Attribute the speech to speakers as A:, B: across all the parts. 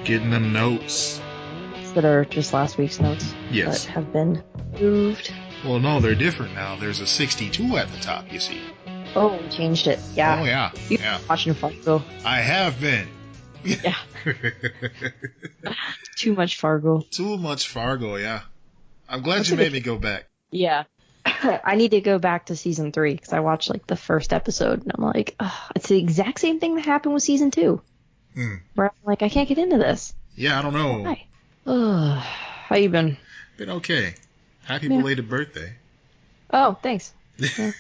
A: Getting them notes.
B: That are just last week's notes.
A: Yes.
B: That have been moved.
A: Well, no, they're different now. There's a 62 at the top, you see.
B: Oh, we changed it. Yeah.
A: Oh, yeah.
B: You've been watching Fargo.
A: I have been.
B: Yeah. Too much Fargo.
A: Too much Fargo, yeah. I'm glad you made me go back.
B: Yeah. I need to go back to season 3 because I watched like the first episode and I'm like, it's the exact same thing that happened with season 2. Where I'm like, I can't get into this.
A: Yeah, I don't know.
B: Why? How you been?
A: Been okay. Happy belated birthday.
B: Oh, thanks. Yeah.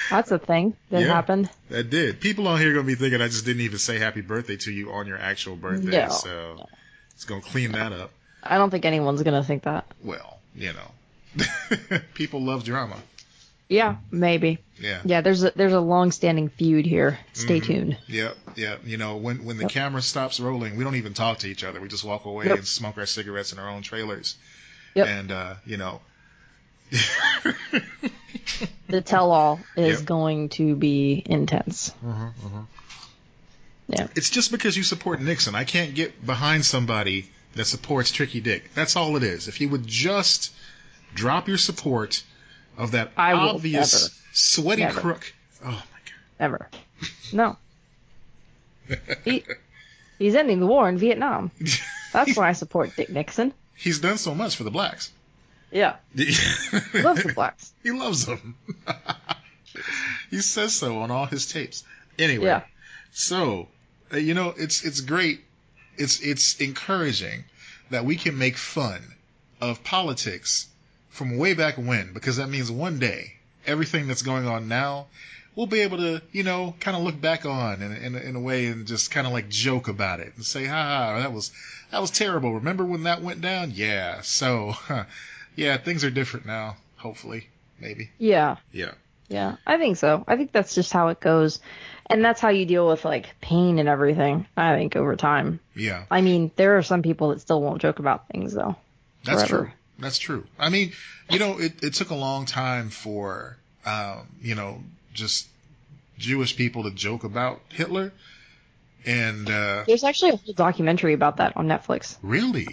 B: That's a thing that happened.
A: That did. People on here are going to be thinking I just didn't even say happy birthday to you on your actual birthday.
B: No.
A: So it's going to clean that up.
B: I don't think anyone's going to think that.
A: Well, you know. People love drama.
B: Yeah, maybe.
A: Yeah.
B: Yeah, there's a long-standing feud here. Stay tuned.
A: Yep. You know, when the camera stops rolling, we don't even talk to each other. We just walk away and smoke our cigarettes in our own trailers.
B: Yep.
A: And, you know.
B: The tell-all is going to be intense. Yeah.
A: It's just because you support Nixon. I can't get behind somebody that supports Tricky Dick. That's all it is. If you would just drop your support of that obvious sweaty crook. Oh, my God.
B: Ever. No. He's ending the war in Vietnam. That's why I support Dick Nixon.
A: He's done so much for the blacks.
B: Yeah. He loves the blacks.
A: He loves them. He says so on all his tapes. Anyway, so, you know, it's great. It's encouraging that we can make fun of politics from way back when, because that means one day everything that's going on now we'll be able to, you know, kind of look back on in a way and just kind of like joke about it and say, ha, that was terrible. Remember when that went down? Yeah. So, yeah, things are different now. Hopefully, maybe.
B: Yeah.
A: Yeah.
B: Yeah, I think so. I think that's just how it goes. And that's how you deal with, like, pain and everything, I think, over time.
A: Yeah.
B: I mean, there are some people that still won't joke about things, though.
A: That's true. That's true. I mean, you know, it took a long time for, you know, just Jewish people to joke about Hitler. And
B: there's actually a whole documentary about that on Netflix.
A: Really?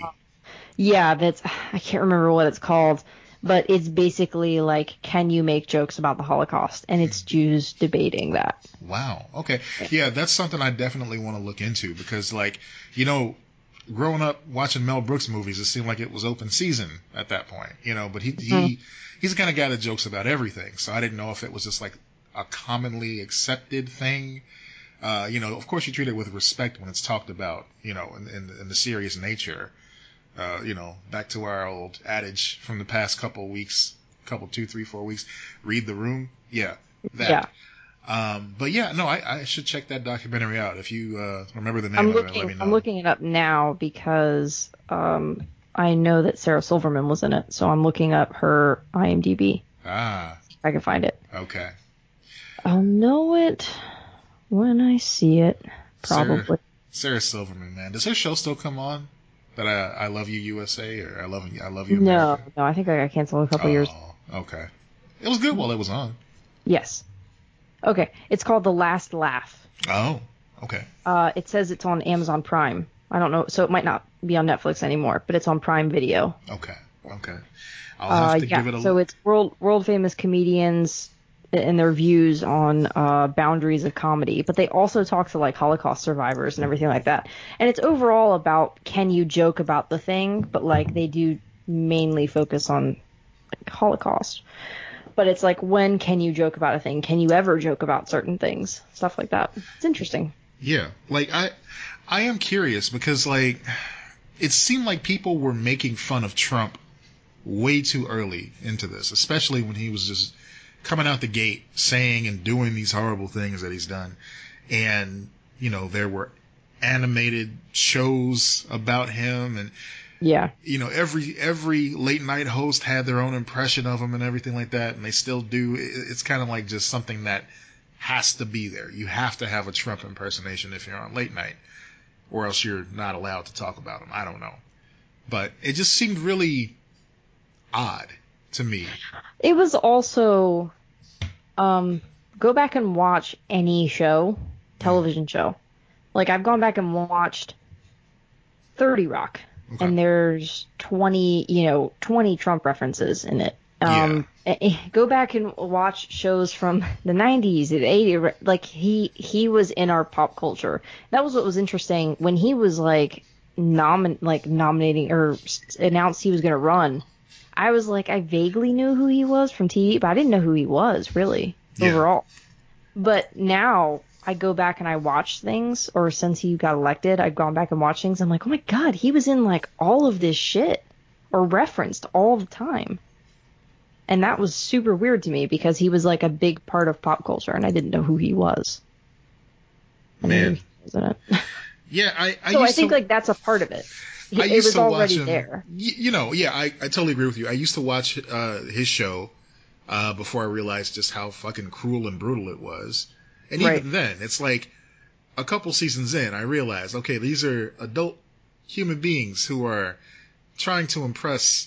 B: Yeah, I can't remember what it's called. But it's basically like, can you make jokes about the Holocaust? And it's Jews debating that.
A: Wow. Okay. Yeah, that's something I definitely want to look into because, like, you know, growing up watching Mel Brooks movies, it seemed like it was open season at that point, you know, but he's the kind of guy that jokes about everything. So I didn't know if it was just like a commonly accepted thing. You know, of course you treat it with respect when it's talked about, you know, in the serious nature. You know, back to our old adage from the past couple weeks, 2, 3, 4 weeks, read the room. Yeah. That. Yeah. But yeah, no, I should check that documentary out. If you remember the name of it, let me know.
B: I'm looking it up now because I know that Sarah Silverman was in it, so I'm looking up her IMDb.
A: Ah.
B: If I can find it.
A: Okay.
B: I'll know it when I see it, probably.
A: Sarah Silverman, man. Does her show still come on? That I Love You USA or I Love You America?
B: No, I think I got canceled a couple years.
A: Okay. It was good while it was on.
B: Yes. Okay, it's called The Last Laugh.
A: Oh, okay.
B: It says it's on Amazon Prime. I don't know, so it might not be on Netflix anymore, but it's on Prime Video.
A: Okay. I'll have to give it a look.
B: So it's world famous comedians and their views on boundaries of comedy, but they also talk to like Holocaust survivors and everything like that. And it's overall about, can you joke about the thing, but like they do mainly focus on like, Holocaust. But it's like, when can you joke about a thing? Can you ever joke about certain things? Stuff like that. It's interesting.
A: Yeah, like I am curious because like it seemed like people were making fun of Trump way too early into this, especially when he was just coming out the gate saying and doing these horrible things that he's done. And, you know, there were animated shows about him and, you know, every late night host had their own impression of him and everything like that. And they still do. It's kind of like just something that has to be there. You have to have a Trump impersonation if you're on late night or else you're not allowed to talk about him. I don't know. But it just seemed really odd to me.
B: It was also, go back and watch any show, television show. Like, I've gone back and watched 30 Rock,
A: Okay.
B: and there's 20 Trump references in it.
A: Yeah.
B: Go back and watch shows from the 90s, the 80s. Like he was in our pop culture. That was what was interesting when he was like nominating or announced he was going to run. I was like, I vaguely knew who he was from TV, but I didn't know who he was really overall. But now I go back and I watch things, or since he got elected, I've gone back and watched things. I'm like, oh my God, he was in like all of this shit or referenced all the time. And that was super weird to me because he was like a big part of pop culture and I didn't know who he was.
A: Man.
B: Wasn't it?
A: Yeah, I
B: think like that's a part of it. It was already there.
A: I totally agree with you. I used to watch his show before I realized just how fucking cruel and brutal it was. And even then, it's like a couple seasons in, I realized, okay, these are adult human beings who are trying to impress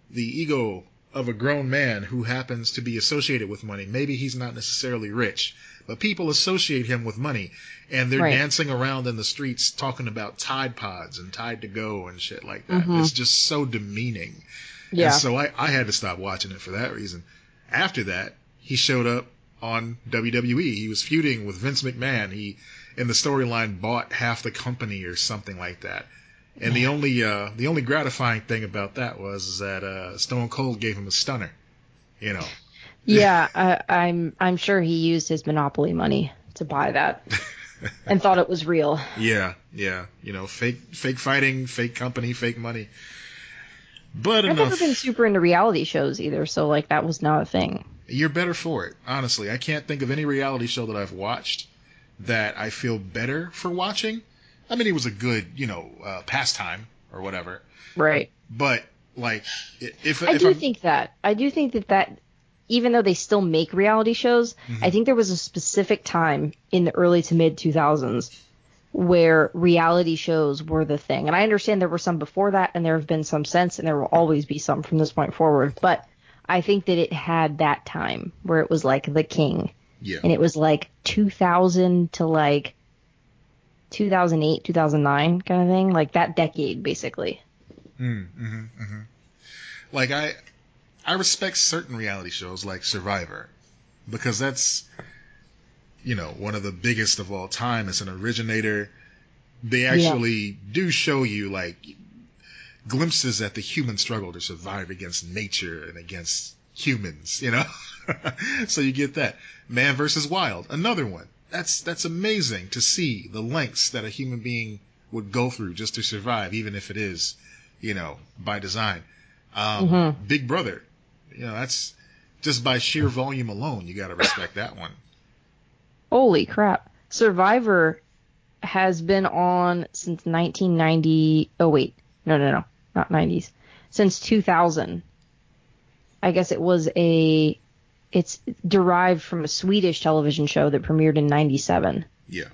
A: the ego of a grown man who happens to be associated with money. Maybe he's not necessarily rich, but people associate him with money, and they're dancing around in the streets talking about Tide Pods and Tide to Go and shit like that. It's just so demeaning. Yeah. And so I had to stop watching it for that reason. After that, he showed up on WWE. He was feuding with Vince McMahon. He, in the storyline, bought half the company or something like that. And the only gratifying thing about that was that Stone Cold gave him a stunner, you know.
B: Yeah, I'm sure he used his Monopoly money to buy that and thought it was real.
A: Yeah, you know, fake fighting, fake company, fake money. But
B: I've never been super into reality shows either, so like that was not a thing.
A: You're better for it, honestly. I can't think of any reality show that I've watched that I feel better for watching. I mean, it was a good, pastime or whatever.
B: Right.
A: But like,
B: I do think that even though they still make reality shows, I think there was a specific time in the early to mid 2000s where reality shows were the thing. And I understand there were some before that, and there have been some since, and there will always be some from this point forward. But I think that it had that time where it was like the king.
A: Yeah.
B: And it was like 2000 to like 2008, 2009 kind of thing, like that decade basically.
A: Like I respect certain reality shows like Survivor because that's one of the biggest of all time. It's an originator. They actually do show you like glimpses at the human struggle to survive against nature and against humans, So you get that. Man versus Wild, another one. That's amazing to see the lengths that a human being would go through just to survive, even if it is, by design. Big Brother, that's just by sheer volume alone. You got to respect that one.
B: Holy crap. Survivor has been on since 1990. Oh, wait. No, not 90s. Since 2000. I guess it's derived from a Swedish television show that premiered in 97.
A: Yeah.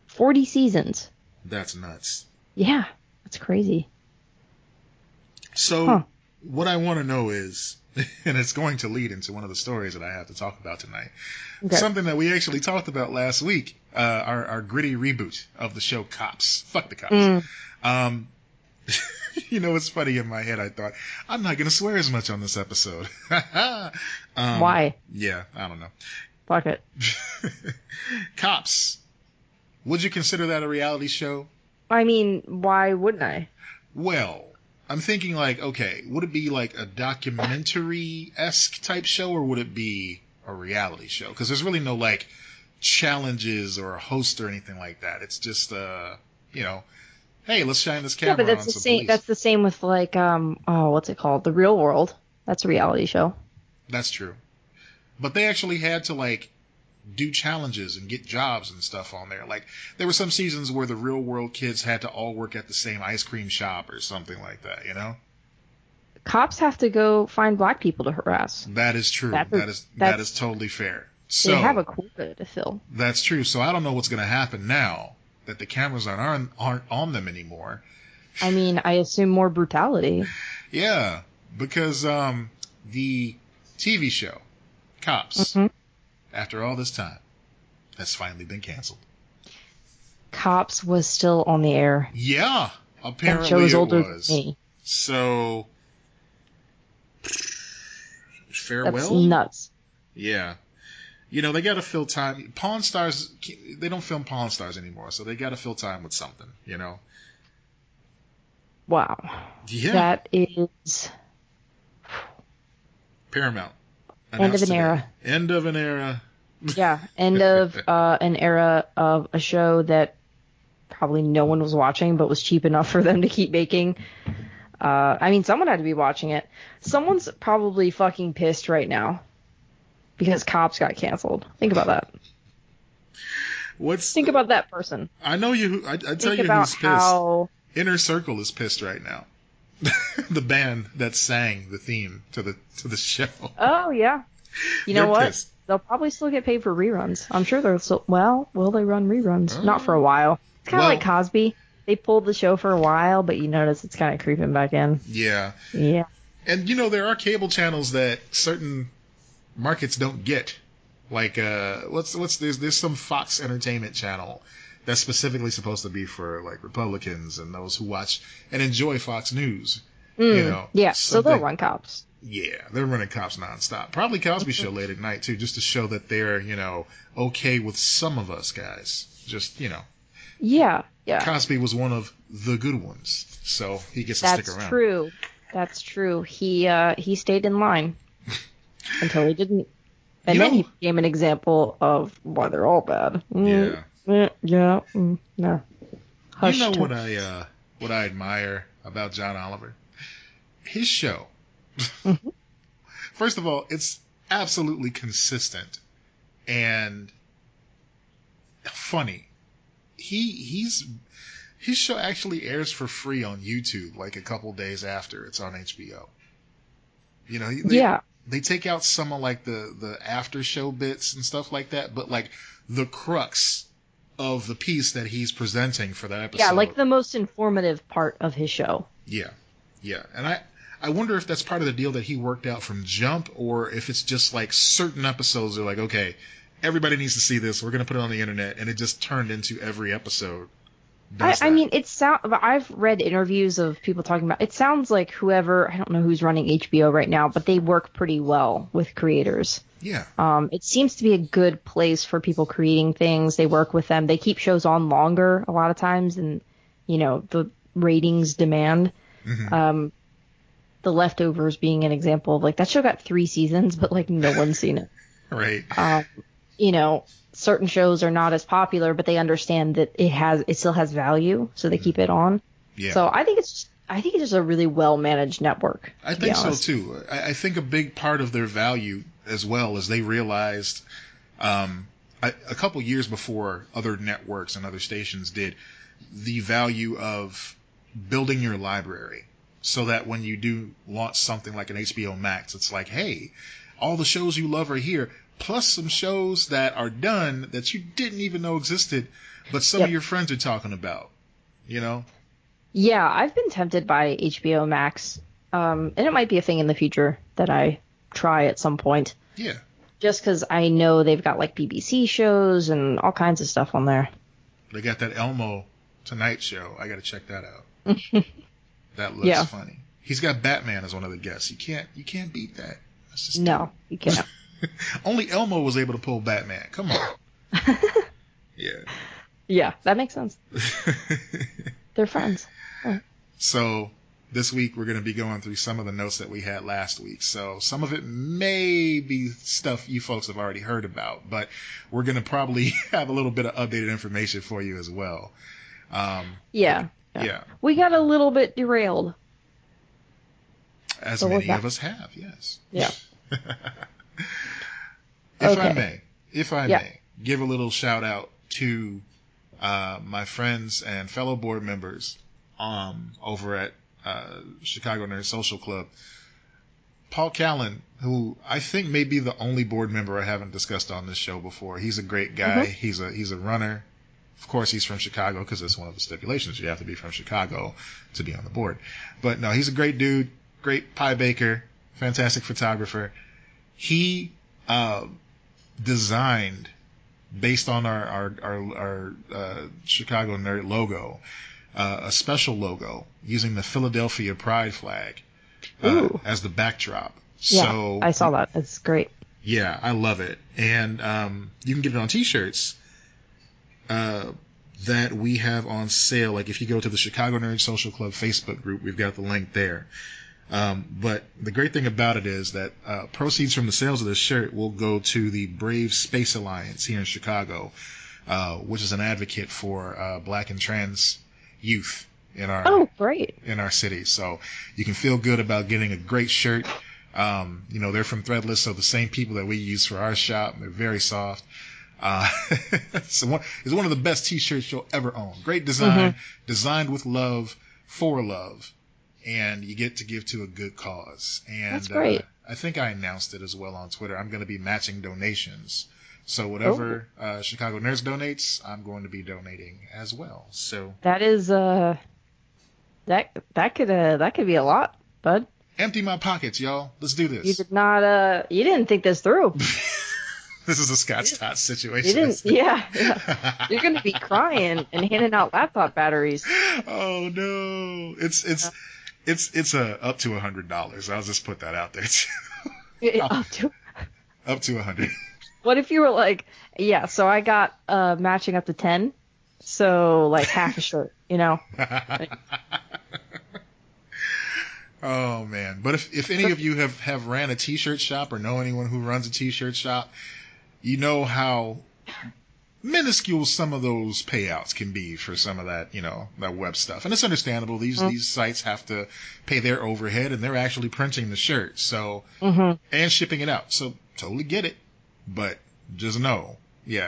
B: 40 seasons.
A: That's nuts.
B: Yeah, that's crazy.
A: So what I want to know is, and it's going to lead into one of the stories that I have to talk about tonight, something that we actually talked about last week, our gritty reboot of the show Cops. Fuck the Cops. It's funny, in my head I thought, I'm not going to swear as much on this episode.
B: Why?
A: Yeah, I don't know.
B: Fuck it.
A: Cops. Would you consider that a reality show?
B: I mean, why wouldn't I?
A: Well, I'm thinking like, okay, would it be like a documentary-esque type show, or would it be a reality show? Because there's really no like challenges or a host or anything like that. It's just, hey, let's shine this camera
B: but that's
A: on
B: the
A: some
B: same.
A: police.
B: That's the same with like what's it called? The Real World. That's a reality show.
A: That's true. But they actually had to like do challenges and get jobs and stuff on there. Like there were some seasons where the Real World kids had to all work at the same ice cream shop or something like that,
B: Cops have to go find black people to harass.
A: That is true. That is totally fair. So
B: they have a quota to fill.
A: That's true. So I don't know what's going to happen now that the cameras aren't on them anymore.
B: I mean, I assume more brutality.
A: Yeah, because the TV show Cops, after all this time, has finally been canceled.
B: Cops was still on the air.
A: Yeah,
B: That show
A: Apparently
B: is
A: it
B: older than
A: was.
B: me.
A: So,
B: That's
A: farewell?
B: nuts.
A: Yeah. You know, they got to fill time. Pawn Stars, they don't film Pawn Stars anymore, so they got to fill time with something, you know?
B: Wow.
A: Yeah.
B: That is
A: Paramount.
B: end of
A: Announced
B: an
A: today.
B: era.
A: End of an era.
B: Yeah, end of an era of a show that probably no one was watching, but was cheap enough for them to keep making. I mean, someone had to be watching it. Someone's probably fucking pissed right now because Cops got canceled. Think about that. Think about that person.
A: I know you. I tell
B: Think
A: you
B: about
A: who's pissed.
B: how.
A: Inner Circle is pissed right now. The band that sang the theme to the show.
B: Oh yeah. You know
A: They're
B: what?
A: pissed.
B: They'll probably still get paid for reruns. I'm sure they're still. Well, will they run reruns? Not for a while. It's kind of like Cosby. They pulled the show for a while, but you notice it's kind of creeping back in.
A: Yeah.
B: Yeah.
A: And you know there are cable channels that certain markets don't get. Like there's some Fox Entertainment channel that's specifically supposed to be for like Republicans and those who watch and enjoy Fox News. You know.
B: Yeah. So they'll run Cops.
A: Yeah, they're running Cops nonstop. Probably Cosby Show late at night too, just to show that they're, you know, okay with some of us guys. Just, you know.
B: Yeah, yeah.
A: Cosby was one of the good ones, so he gets to stick around.
B: That's true. That's true. He stayed in line until he didn't, and then he became an example of why they're all bad.
A: Yeah.
B: No. Hush.
A: You know what I admire about John Oliver? His show.
B: Mm-hmm.
A: First of all, it's absolutely consistent and funny. His show actually airs for free on YouTube like a couple days after it's on HBO. You know, they take out some of like the after show bits and stuff like that, but like the crux of the piece that he's presenting for that episode.
B: Yeah, like the most informative part of his show.
A: Yeah. And I wonder if that's part of the deal that he worked out from jump, or if it's just like certain episodes are like, okay, everybody needs to see this. We're going to put it on the internet, and it just turned into every episode.
B: I mean, I've read interviews of people talking about. It sounds like I don't know who's running HBO right now, but they work pretty well with creators.
A: Yeah.
B: It seems to be a good place for people creating things. They work with them. They keep shows on longer a lot of times, and the ratings demand.
A: Mm-hmm.
B: The Leftovers being an example of like that show got 3 seasons, but like no one's seen it.
A: Right.
B: Certain shows are not as popular, but they understand that it still has value, so they keep it on.
A: Yeah.
B: So I think it's just a really well managed network.
A: I think so too. I think a big part of their value as well is they realized a couple years before other networks and other stations did the value of building your library. So that when you do launch something like an HBO Max, it's like, hey, all the shows you love are here, plus some shows that are done that you didn't even know existed, but some of your friends are talking about, you know?
B: Yeah, I've been tempted by HBO Max, and it might be a thing in the future that I try at some point.
A: Yeah. Just
B: because I know they've got like BBC shows and all kinds of stuff on there.
A: They got that Elmo Tonight show. I got to check that out. That looks funny. He's got Batman as one of the guests. You can't beat that. That's just
B: you can't.
A: Only Elmo was able to pull Batman. Come on. Yeah.
B: Yeah, that makes sense. They're friends. Oh.
A: So this week we're going to be going through some of the notes that we had last week. So some of it may be stuff you folks have already heard about, but we're going to probably have a little bit of updated information for you as well. Yeah. We got a little bit derailed. As many of us have, yes.
B: Yeah.
A: If I may, give a little shout out to my friends and fellow board members over at Chicago Nerd Social Club. Paul Callan, who I think may be the only board member I haven't discussed on this show before. He's a great guy. Mm-hmm. He's a runner. Of course, he's from Chicago because that's one of the stipulations. You have to be from Chicago to be on the board. But no, he's a great dude, great pie baker, fantastic photographer. He designed, based on our Chicago Nerd logo, a special logo using the Philadelphia Pride flag as the backdrop.
B: Yeah,
A: So
B: I saw that. It's great.
A: Yeah, I love it. And you can get it on T-shirts that we have on sale. Like if you go to the Chicago Nerd Social Club Facebook group, we've got the link there. But the great thing about it is that proceeds from the sales of this shirt will go to the Brave Space Alliance here in Chicago, which is an advocate for black and trans youth in our city. So you can feel good about getting a great shirt. They're from Threadless, so the same people that we use for our shop. They're very soft. It's one of the best T-shirts you'll ever own. Great design, designed with love, for love, and you get to give to a good cause. And
B: that's great.
A: I think I announced it as well on Twitter. I'm going to be matching donations. So whatever Chicago Nerds donates, I'm going to be donating as well. So
B: that is that could be a lot, bud.
A: Empty my pockets, y'all. Let's do this.
B: You didn't think this through.
A: This is a Scott's Tots situation.
B: You didn't, yeah. You're going to be crying and handing out laptop batteries.
A: Oh no. It's up to $100. I'll just put that out there too. Up to 100.
B: What if you were like, yeah, so I got matching up to 10, so like half a shirt, you know?
A: Oh man. But if any of you have ran a t-shirt shop or know anyone who runs a t-shirt shop, you know how minuscule some of those payouts can be for some of that, that web stuff. And it's understandable. These sites have to pay their overhead, and they're actually printing the shirt, so and shipping it out. So totally get it. But just know, you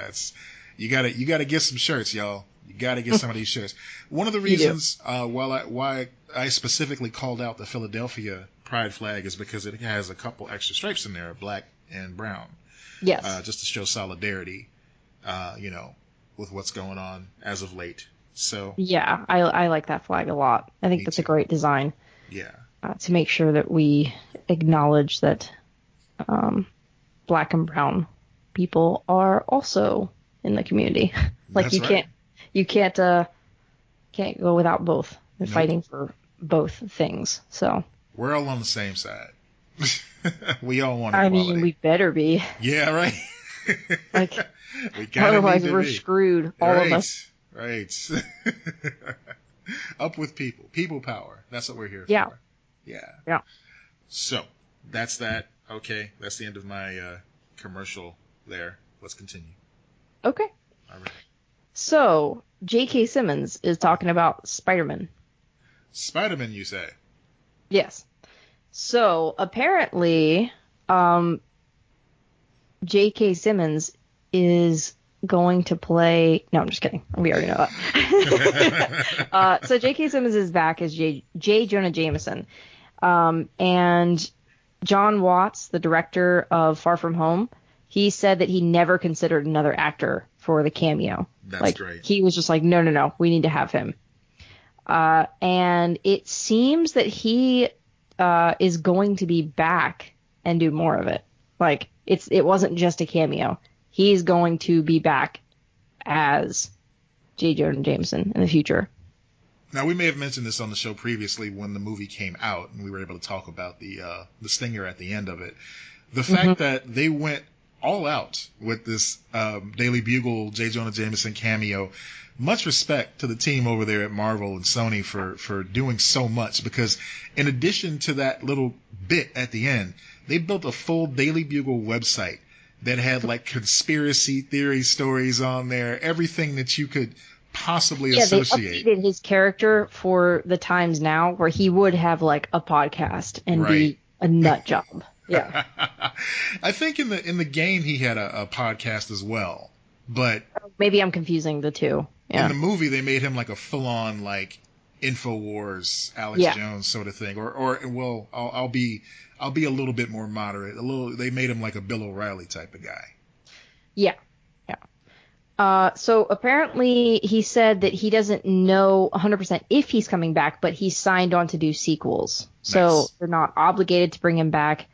A: gotta get some shirts, y'all. You gotta get some of these shirts. One of the reasons why I specifically called out the Philadelphia Pride flag is because it has a couple extra stripes in there, black and brown.
B: Yes.
A: Just to show solidarity, with what's going on as of late. So
B: yeah, I like that flag a lot. I think that's a great design.
A: Yeah.
B: To make sure that we acknowledge that black and brown people are also in the community. Like
A: That's
B: you can't go without both. They're fighting for both things. So
A: we're all on the same side. We all want equality.
B: I mean, we better be.
A: Yeah, right.
B: Like,
A: otherwise
B: we're screwed, all of us.
A: Right. Up with people. People power. That's what we're here for. Yeah. So, that's that. Okay, that's the end of my commercial there. Let's continue.
B: Okay.
A: All right.
B: So, J.K. Simmons is talking about Spider-Man.
A: Spider-Man, you say?
B: Yes. So, apparently, J.K. Simmons is going to play... No, I'm just kidding. We already know that. So, J.K. Simmons is back as J. Jonah Jameson. And John Watts, the director of Far From Home, he said that he never considered another actor for the cameo.
A: That's great.
B: He was just like, no, we need to have him. And it seems that he is going to be back and do more of it. Like, it wasn't just a cameo. He's going to be back as J. Jonah Jameson in the future.
A: Now, we may have mentioned this on the show previously when the movie came out, and we were able to talk about the stinger at the end of it. The fact that they went all out with this Daily Bugle J. Jonah Jameson cameo. Much respect to the team over there at Marvel and Sony for doing so much, because in addition to that little bit at the end, they built a full Daily Bugle website that had like conspiracy theory stories on there, everything that you could possibly associate.
B: They updated his character for the times now where he would have like a podcast and be a nut job. Yeah.
A: I think in the game he had a podcast as well, but
B: maybe I'm confusing the two. Yeah.
A: In the movie they made him like a full-on like InfoWars Alex Jones sort of thing, or I'll be a little bit more moderate. They made him like a Bill O'Reilly type of guy. Yeah.
B: So apparently he said that he doesn't know 100% if he's coming back, but he's signed on to do sequels. Nice. So they're not obligated to bring him back.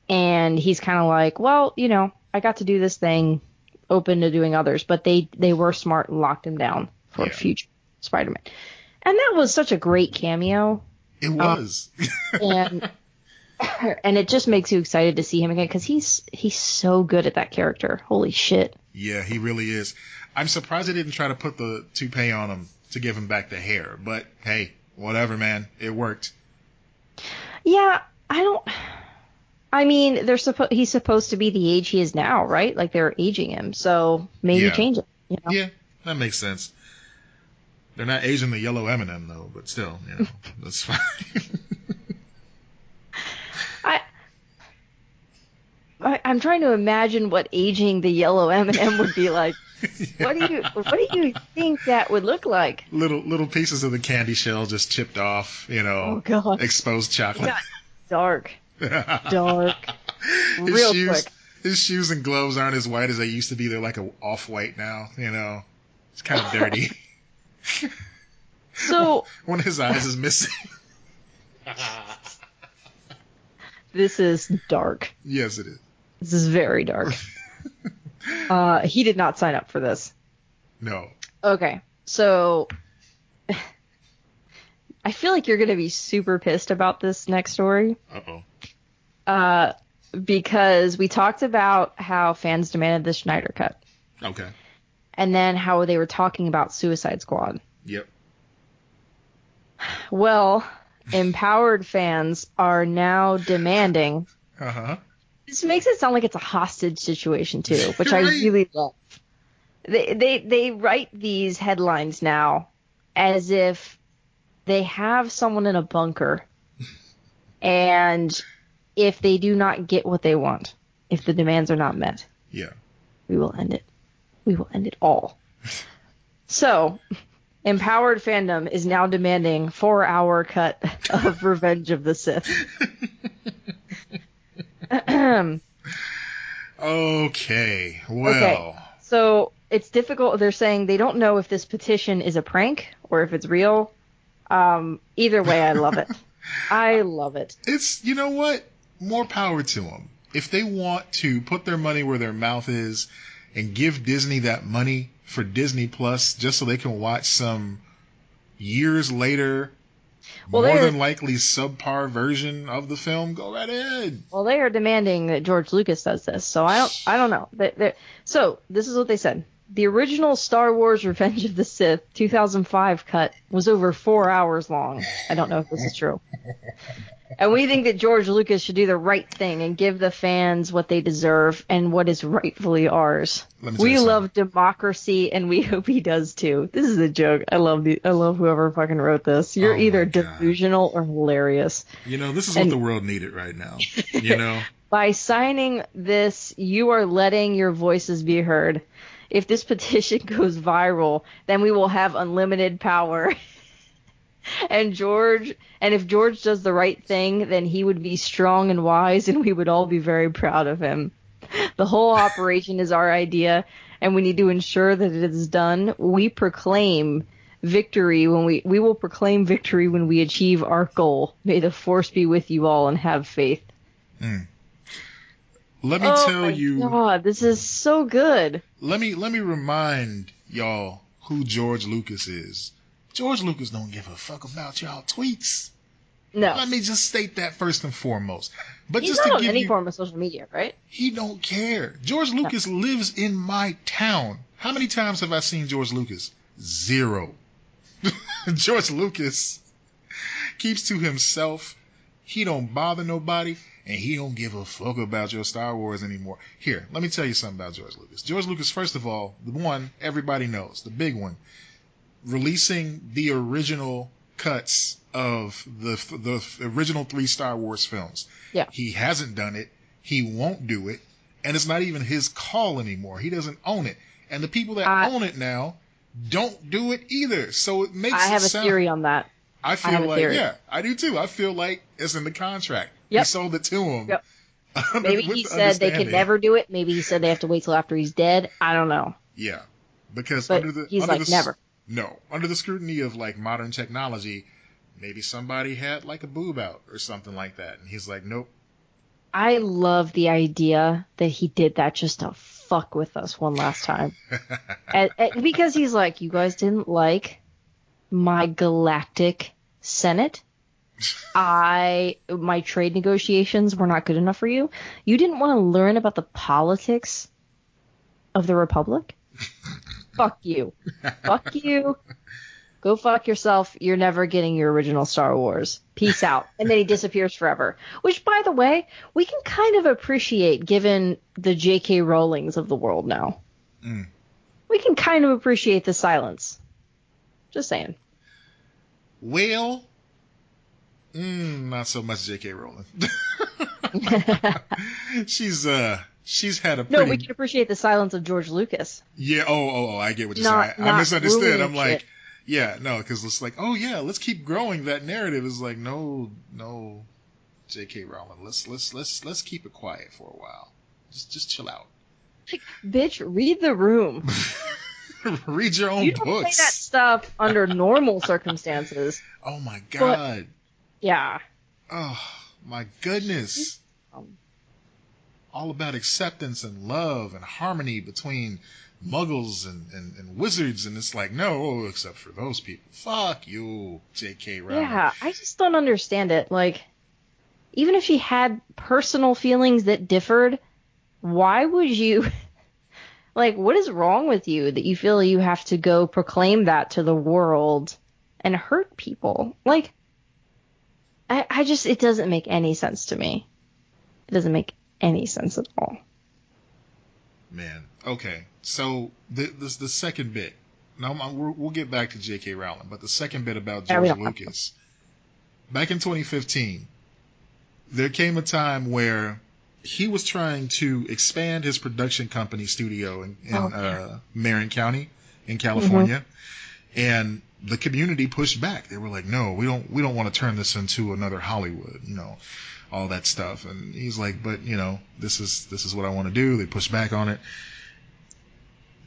B: And he's kind of like, well, I got to do this thing, open to doing others. But they were smart and locked him down for future Spider-Man. And that was such a great cameo.
A: It was.
B: And and it just makes you excited to see him again because he's so good at that character. Holy shit.
A: Yeah, he really is. I'm surprised they didn't try to put the toupee on him to give him back the hair. But hey, whatever, man. It worked.
B: Yeah, I mean, he's supposed to be the age he is now, right? Like they're aging him, so maybe change it. You know?
A: Yeah, that makes sense. They're not aging the yellow M&M though, but still, that's fine.
B: I'm trying to imagine what aging the yellow M&M would be like. What do you think that would look like?
A: Little pieces of the candy shell just chipped off,
B: Oh God.
A: exposed chocolate.
B: Dark. Real quick.
A: His shoes and gloves aren't as white as they used to be. They're like a off-white now, It's kind of dirty.
B: So
A: one of his eyes is missing.
B: This is dark.
A: Yes, it is.
B: This is very dark. He did not sign up for this.
A: No.
B: Okay, so I feel like you're going to be super pissed about this next story.
A: Uh-oh.
B: Because we talked about how fans demanded the Schneider Cut.
A: Okay.
B: And then how they were talking about Suicide Squad.
A: Yep.
B: Well, empowered fans are now demanding.
A: Uh-huh.
B: This makes it sound like it's a hostage situation too, which
A: Right.
B: I really love. They write these headlines now as if they have someone in a bunker, and if they do not get what they want, if the demands are not met, we will end it. We will end it all. So, empowered fandom is now demanding 4-hour cut of Revenge of the Sith.
A: Okay. Well.
B: Okay. So it's difficult. They're saying they don't know if this petition is a prank or if it's real. Either way, I love it. I love it.
A: It's, you know what? More power to them. If they want to put their money where their mouth is and give Disney that money for Disney Plus just so they can watch some years later, more than likely subpar version of the film, go right ahead.
B: Well, they are demanding that George Lucas does this, so I don't know. So this is what they said. The original Star Wars Revenge of the Sith 2005 cut was over 4 hours long. I don't know if this is true. And we think that George Lucas should do the right thing and give the fans what they deserve and what is rightfully ours. We love democracy, and we hope he does too. This is a joke. I love whoever fucking wrote this. You're either delusional or hilarious.
A: This is what the world needed right now.
B: By signing this, you are letting your voices be heard. If this petition goes viral, then we will have unlimited power. And if George does the right thing, then he would be strong and wise, and we would all be very proud of him. The whole operation is our idea, and we need to ensure that it is done. We proclaim victory when we will proclaim victory when we achieve our goal. May the Force be with you all, and have faith.
A: Let me tell you.
B: God, this is so good.
A: Let me remind y'all who George Lucas is. George Lucas don't give a fuck about y'all tweets.
B: No.
A: Let me just state that first and foremost. But
B: He's
A: just
B: not
A: to
B: on
A: give
B: any
A: you,
B: form of social media, right?
A: He don't care. George Lucas lives in my town. How many times have I seen George Lucas? 0. George Lucas keeps to himself. He don't bother nobody, and he don't give a fuck about your Star Wars anymore. Here, let me tell you something about George Lucas. George Lucas, first of all, the one everybody knows, the big one, releasing the original cuts of the original 3 Star Wars films.
B: Yeah.
A: He hasn't done it. He won't do it. And it's not even his call anymore. He doesn't own it. And the people that own it now don't do it either. So it makes
B: I have a theory on that.
A: I feel like, yeah, I do too. I feel like it's in the contract.
B: Yep.
A: He sold it to him.
B: Yep. Maybe he said they can never do it. Maybe he said they have to wait till after he's dead. I don't know.
A: Yeah. Because
B: but he's like, never.
A: No. Under the scrutiny of like modern technology, maybe somebody had like a boob out or something like that. And he's like, nope.
B: I love the idea that he did that just to fuck with us one last time. Because he's like, you guys didn't like my galactic Senate. My trade negotiations were not good enough for you. You didn't want to learn about the politics of the Republic? Fuck you. Fuck you. Go fuck yourself. You're never getting your original Star Wars. Peace out. And then he disappears forever. Which, by the way, we can kind of appreciate given the J.K. Rowlings of the world now. Mm. We can kind of appreciate the silence. Just saying.
A: Well, not so much J.K. Rowling. She's had a pretty...
B: No, we can appreciate the silence of George Lucas.
A: Yeah, I get what you're saying. I misunderstood. I'm like, yeah, no, because it's like, oh yeah, let's keep growing that narrative. Is like, no, J.K. Rowling, let's keep it quiet for a while. Just chill out.
B: Like, bitch, read the room.
A: Read your own books.
B: You don't say that stuff under normal circumstances.
A: Oh my god.
B: But, yeah.
A: Oh my goodness. All about acceptance and love and harmony between muggles and wizards, and it's like, no, except for those people. Fuck you, J.K. Rowling.
B: Yeah, I just don't understand it. Like, even if she had personal feelings that differed, why would you... Like, what is wrong with you that you feel you have to go proclaim that to the world and hurt people? Like, I just... It doesn't make any sense to me. It doesn't make any sense at all.
A: Man, okay. So the second bit. Now we'll get back to J.K. Rowling, but the second bit about George Lucas. Back in 2015, there came a time where he was trying to expand his production company studio in Marin County in California, and the community pushed back. They were like, "No, we don't want to turn this into another Hollywood," all that stuff. And he's like, "But this is what I want to do." They pushed back on it.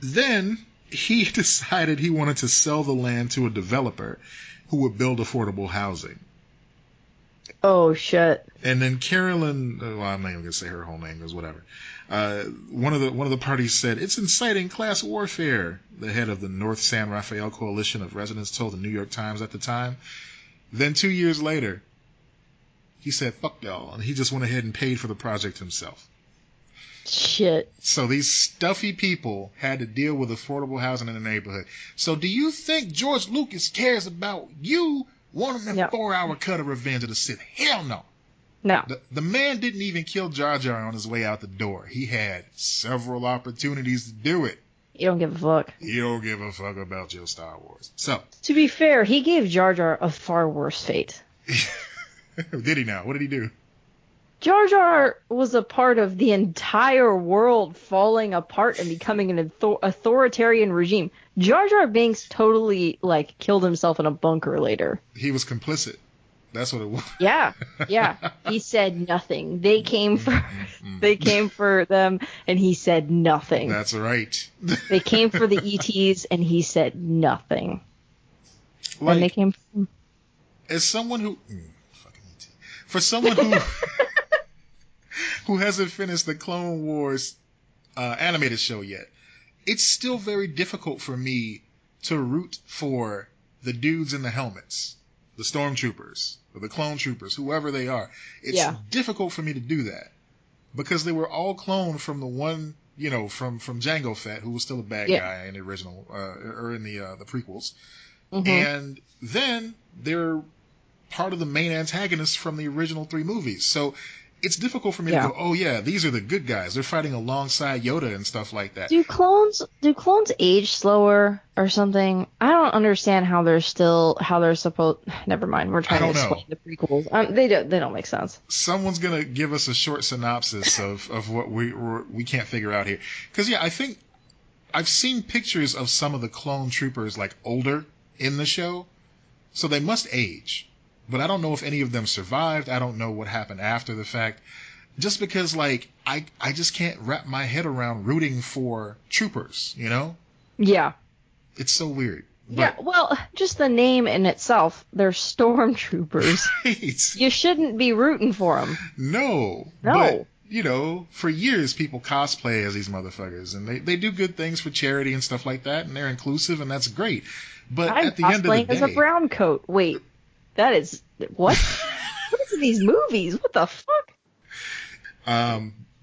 A: Then he decided he wanted to sell the land to a developer who would build affordable housing.
B: Oh, shit.
A: And then Carolyn, well, I'm not even going to say her whole name, because whatever. One of the parties said, "It's inciting class warfare," the head of the North San Rafael Coalition of Residents told the New York Times at the time. Then 2 years later, he said, "Fuck y'all," and he just went ahead and paid for the project himself.
B: Shit.
A: So these stuffy people had to deal with affordable housing in the neighborhood. So do you think George Lucas cares about you wanting that 4-hour cut of Revenge of the Sith? Hell no.
B: No.
A: The man didn't even kill Jar Jar on his way out the door. He had several opportunities to do it.
B: You don't give a fuck.
A: You don't give a fuck about your Star Wars. So.
B: To be fair, he gave Jar Jar a far worse fate.
A: Did he now? What did he do?
B: Jar Jar was a part of the entire world falling apart and becoming an authoritarian regime. Jar Jar Binks totally, killed himself in a bunker later.
A: He was complicit. That's what it was.
B: Yeah. He said nothing. They came for them, and he said nothing.
A: That's right.
B: They came for the ETs, and he said nothing. And they came for...
A: As someone who... fucking ET. For someone who... who hasn't finished the Clone Wars animated show yet, it's still very difficult for me to root for the dudes in the helmets, the stormtroopers, or the clone troopers, whoever they are. It's difficult for me to do that because they were all cloned from the one, from Jango Fett, who was still a bad guy in the original, or in the prequels. Mm-hmm. And then they're part of the main antagonists from the original 3 movies. So it's difficult for me to go, oh yeah, these are the good guys. They're fighting alongside Yoda and stuff like that. Do
B: clones age slower or something? I don't understand how they're supposed. Never mind. We're trying to explain the prequels. They don't make sense.
A: Someone's gonna give us a short synopsis of what we can't figure out here. Because I think I've seen pictures of some of the clone troopers older in the show, so they must age. But I don't know if any of them survived. I don't know what happened after the fact. Just because, I just can't wrap my head around rooting for troopers,
B: Yeah.
A: It's so weird.
B: But, well, just the name in itself, they're stormtroopers. Right. You shouldn't be rooting for them.
A: No. But, for years people cosplay as these motherfuckers. And they do good things for charity and stuff like that. And they're inclusive, and that's great. But
B: I'm
A: at the end of the
B: cosplaying as a
A: day,
B: brown coat. Wait, that is what? What is in these movies? What the fuck?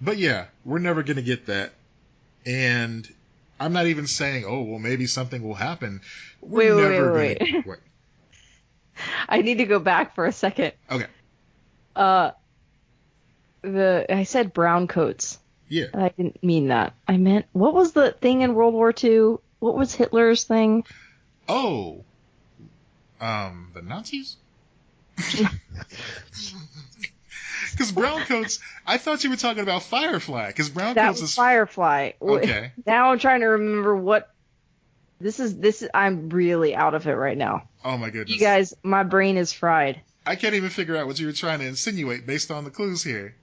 A: but yeah, we're never gonna get that. And I'm not even saying, oh, well, maybe something will happen. We're never gonna.
B: Wait.
A: Wait.
B: I need to go back for a second.
A: Okay.
B: I said brown coats.
A: Yeah.
B: I didn't mean that. I meant, what was the thing in World War II? What was Hitler's thing?
A: Oh. The Nazis? Because brown coats, I thought you were talking about Firefly. Because brown
B: That
A: coats
B: was
A: is
B: Firefly.
A: okay.
B: Now I'm trying to remember what. This is. I'm really out of it right now.
A: Oh my goodness.
B: You guys, my brain is fried.
A: I can't even figure out what you were trying to insinuate based on the clues here.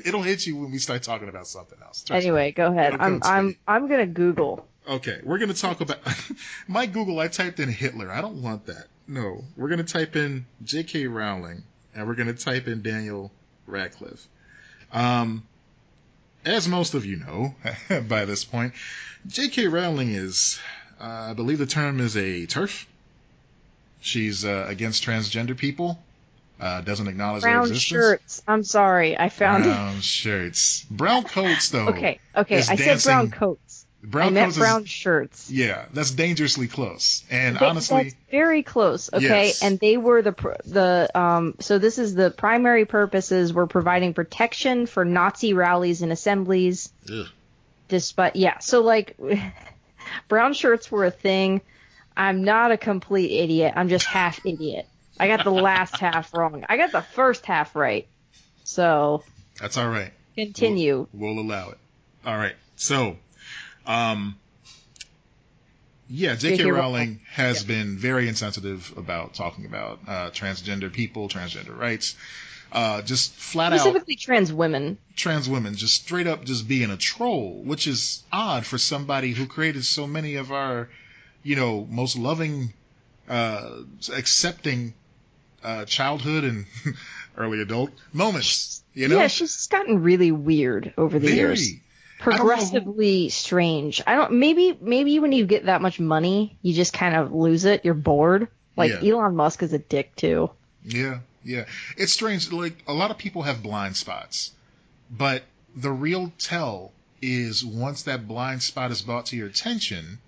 A: It'll hit you when we start talking about something else.
B: Anyway, go ahead. I'm gonna Google.
A: Okay, we're gonna talk about my Google. I typed in Hitler. I don't want that. No, we're gonna type in J.K. Rowling and we're gonna type in Daniel Radcliffe. As most of you know by this point, J.K. Rowling is, I believe the term is a TERF. She's against transgender people. Doesn't acknowledge their
B: Brown
A: existence.
B: shirts. I'm sorry, I found
A: Brown shirts. Brown coats, though.
B: Okay. I said brown coats. I meant brown shirts.
A: Yeah, that's dangerously close. And
B: Honestly,
A: honestly,
B: that's very close. Okay,
A: yes.
B: And they were so this is the primary purposes were providing protection for Nazi rallies and assemblies.
A: Ugh.
B: So like, brown shirts were a thing. I'm not a complete idiot. I'm just half idiot. I got the last half wrong. I got the first half right. So
A: that's all right.
B: Continue.
A: We'll allow it. All right. So, J.K. Rowling has been very insensitive about talking about transgender people, transgender rights. Just flat out.
B: Specifically trans women.
A: Trans women, just straight up just being a troll, which is odd for somebody who created so many of our, most loving, accepting childhood and early adult moments.
B: Yeah, she's just gotten really weird over the years. Progressively strange. Maybe when you get that much money, you just kind of lose it. You're bored. Elon Musk is a dick too.
A: Yeah. It's strange. Like, a lot of people have blind spots, but the real tell is once that blind spot is brought to your attention,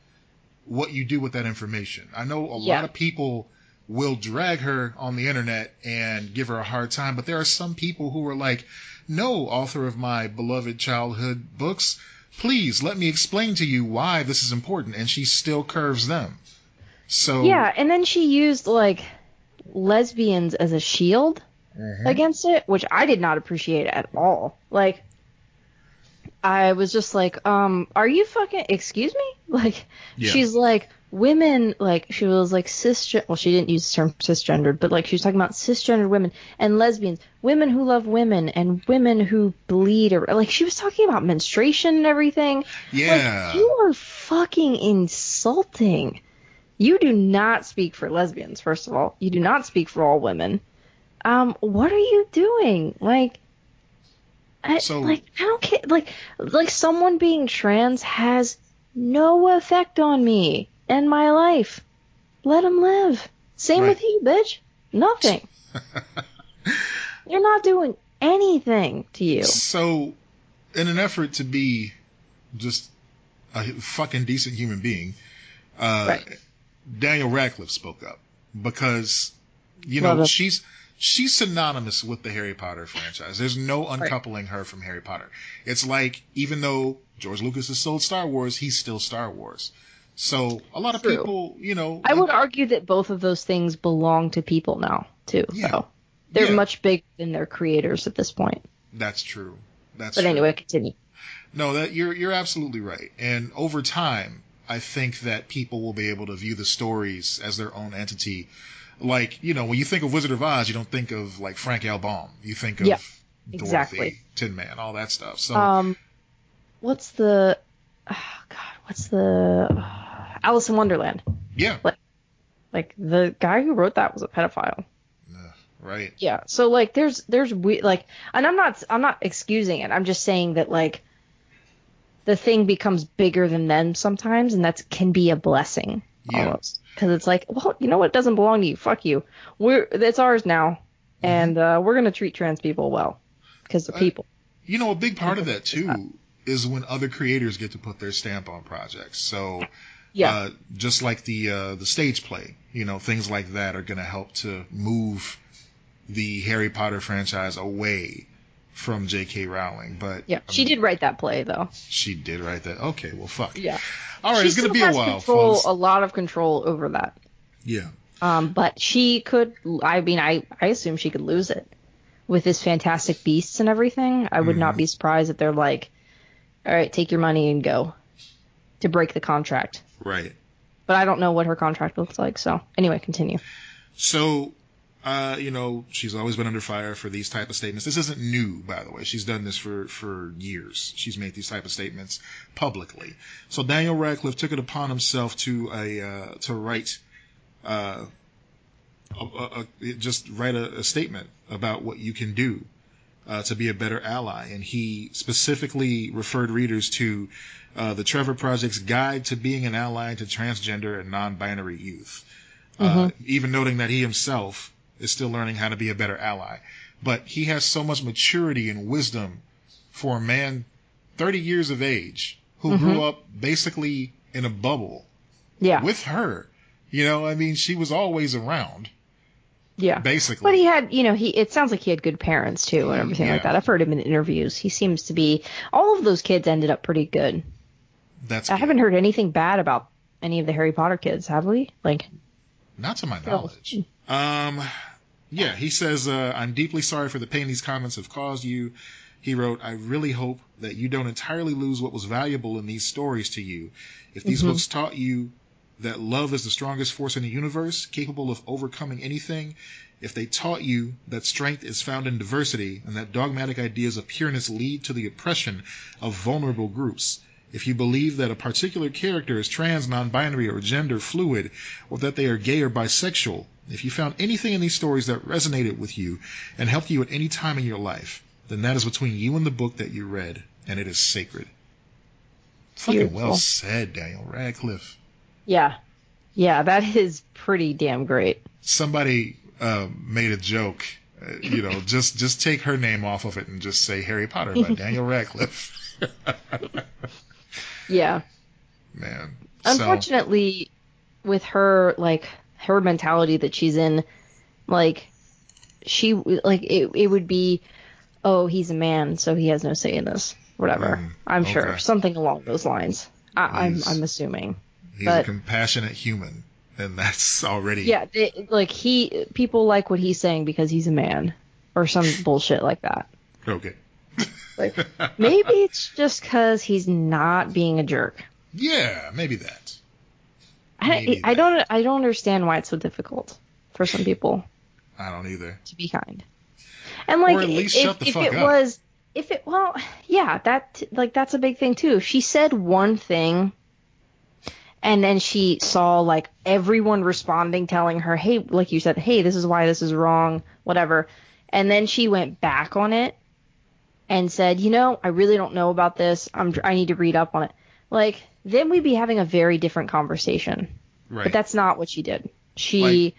A: what you do with that information. I know a lot of people will drag her on the internet and give her a hard time, but there are some people who are like, no, author of my beloved childhood books, please let me explain to you why this is important, and she still curves them. So yeah,
B: and then she used like lesbians as a shield against it, which I did not appreciate at all. Like, I was just like, are you fucking, excuse me? Like, she's like, women, like, she was like well, she didn't use the term cisgendered, but like, she was talking about cisgendered women and lesbians, women who love women and women who bleed, or like, she was talking about menstruation and everything.
A: Yeah.
B: Like, you are fucking insulting. You do not speak for lesbians, first of all. You do not speak for all women. What are you doing? Like, I don't care. Like someone being trans has no effect on me and my life. Let them live. Same with you, bitch. Nothing. You're not doing anything to you.
A: So, in an effort to be just a fucking decent human being, Daniel Radcliffe spoke up because, she's synonymous with the Harry Potter franchise. There's no uncoupling her from Harry Potter. It's like, even though George Lucas has sold Star Wars, he's still Star Wars. So a lot of people, I
B: would argue that both of those things belong to people now, too. Yeah. So they're much bigger than their creators at this point.
A: That's true. But
B: anyway, continue.
A: No, you're absolutely right. And over time, I think that people will be able to view the stories as their own entity. Like, when you think of Wizard of Oz, you don't think of like Frank L. Baum. You think of Dorothy, Tin Man, all that stuff. So,
B: what's the Alice in Wonderland?
A: Yeah.
B: Like the guy who wrote that was a pedophile.
A: Right.
B: Yeah. So like there's and I'm not excusing it. I'm just saying that like the thing becomes bigger than them sometimes, and that can be a blessing almost. Because it's like, well, you know what doesn't belong to you? Fuck you. It's ours now, and we're gonna treat trans people well because they're people.
A: You know, a big part of that too is when other creators get to put their stamp on projects. So, just like the stage play, you know, things like that are gonna help to move the Harry Potter franchise away from J.K. Rowling. But
B: she did write that play though.
A: She did write that. Okay, well, fuck.
B: Yeah.
A: All right, it's gonna be a while, folks.
B: A lot of control over that.
A: Yeah.
B: But she could. I mean, I assume she could lose it with his Fantastic Beasts and everything. I would not be surprised if they're like, "All right, take your money and go," to break the contract.
A: Right.
B: But I don't know what her contract looks like. So anyway, continue.
A: So. You know, she's always been under fire for these type of statements. This isn't new, by the way. She's done this for years. She's made these type of statements publicly. So Daniel Radcliffe took it upon himself to write a statement about what you can do to be a better ally. And he specifically referred readers to the Trevor Project's Guide to Being an Ally to Transgender and Non-Binary Youth. Even noting that he himself is still learning how to be a better ally. But he has so much maturity and wisdom for a man 30 years of age who grew up basically in a bubble with her. You know, I mean, she was always around. Yeah. Basically.
B: But he had, you know, it sounds like he had good parents too and everything like that. I've heard him in interviews. He seems to be, all of those kids ended up pretty good. I haven't heard anything bad about any of the Harry Potter kids, have we? Like,
A: not to my knowledge. Yeah, he says, I'm deeply sorry for the pain these comments have caused you. He wrote, I really hope that you don't entirely lose what was valuable in these stories to you. If these books taught you that love is the strongest force in the universe, capable of overcoming anything, if they taught you that strength is found in diversity and that dogmatic ideas of pureness lead to the oppression of vulnerable groups, if you believe that a particular character is trans, non-binary, or gender fluid, or that they are gay or bisexual, if you found anything in these stories that resonated with you and helped you at any time in your life, then that is between you and the book that you read, and it is sacred. Fucking well said, Daniel Radcliffe.
B: Yeah. Yeah, that is pretty damn great.
A: Somebody made a joke, you know, just take her name off of it and just say Harry Potter by Daniel Radcliffe.
B: Yeah.
A: Man.
B: Unfortunately, with her, like, her mentality that she's in, like, it would be, oh, he's a man, so he has no say in this. Whatever. I'm sure. Something along those lines. I'm assuming.
A: He's a compassionate human, and that's already...
B: Yeah, people like what he's saying because he's a man, or some bullshit like that.
A: Okay.
B: Like, maybe it's just because he's not being a jerk.
A: Yeah, maybe that.
B: I don't understand why it's so difficult for some people.
A: I don't either.
B: To be kind. And like,
A: or at least shut the fuck up.
B: That's a big thing too. If she said one thing, and then she saw like everyone responding, telling her, "Hey," like you said, "Hey, this is why this is wrong," whatever, and then she went back on it and said, "You know, I really don't know about this. I need to read up on it." Like, then we'd be having a very different conversation. Right. But that's not what she did. You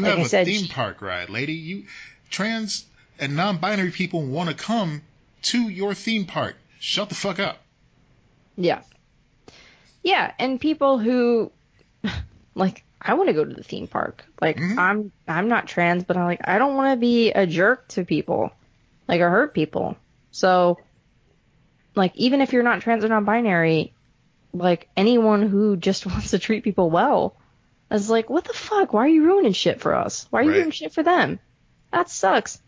A: have a theme park ride, lady. Trans and non-binary people want to come to your theme park. Shut the fuck up.
B: Yeah. Yeah, and people who, like, I want to go to the theme park. Like, I'm not trans, but I don't want to be a jerk to people, like, or hurt people. So, like, even if you're not trans or non-binary, like, anyone who just wants to treat people well is like, what the fuck? Why are you ruining shit for us? Why are you doing shit for them? That sucks.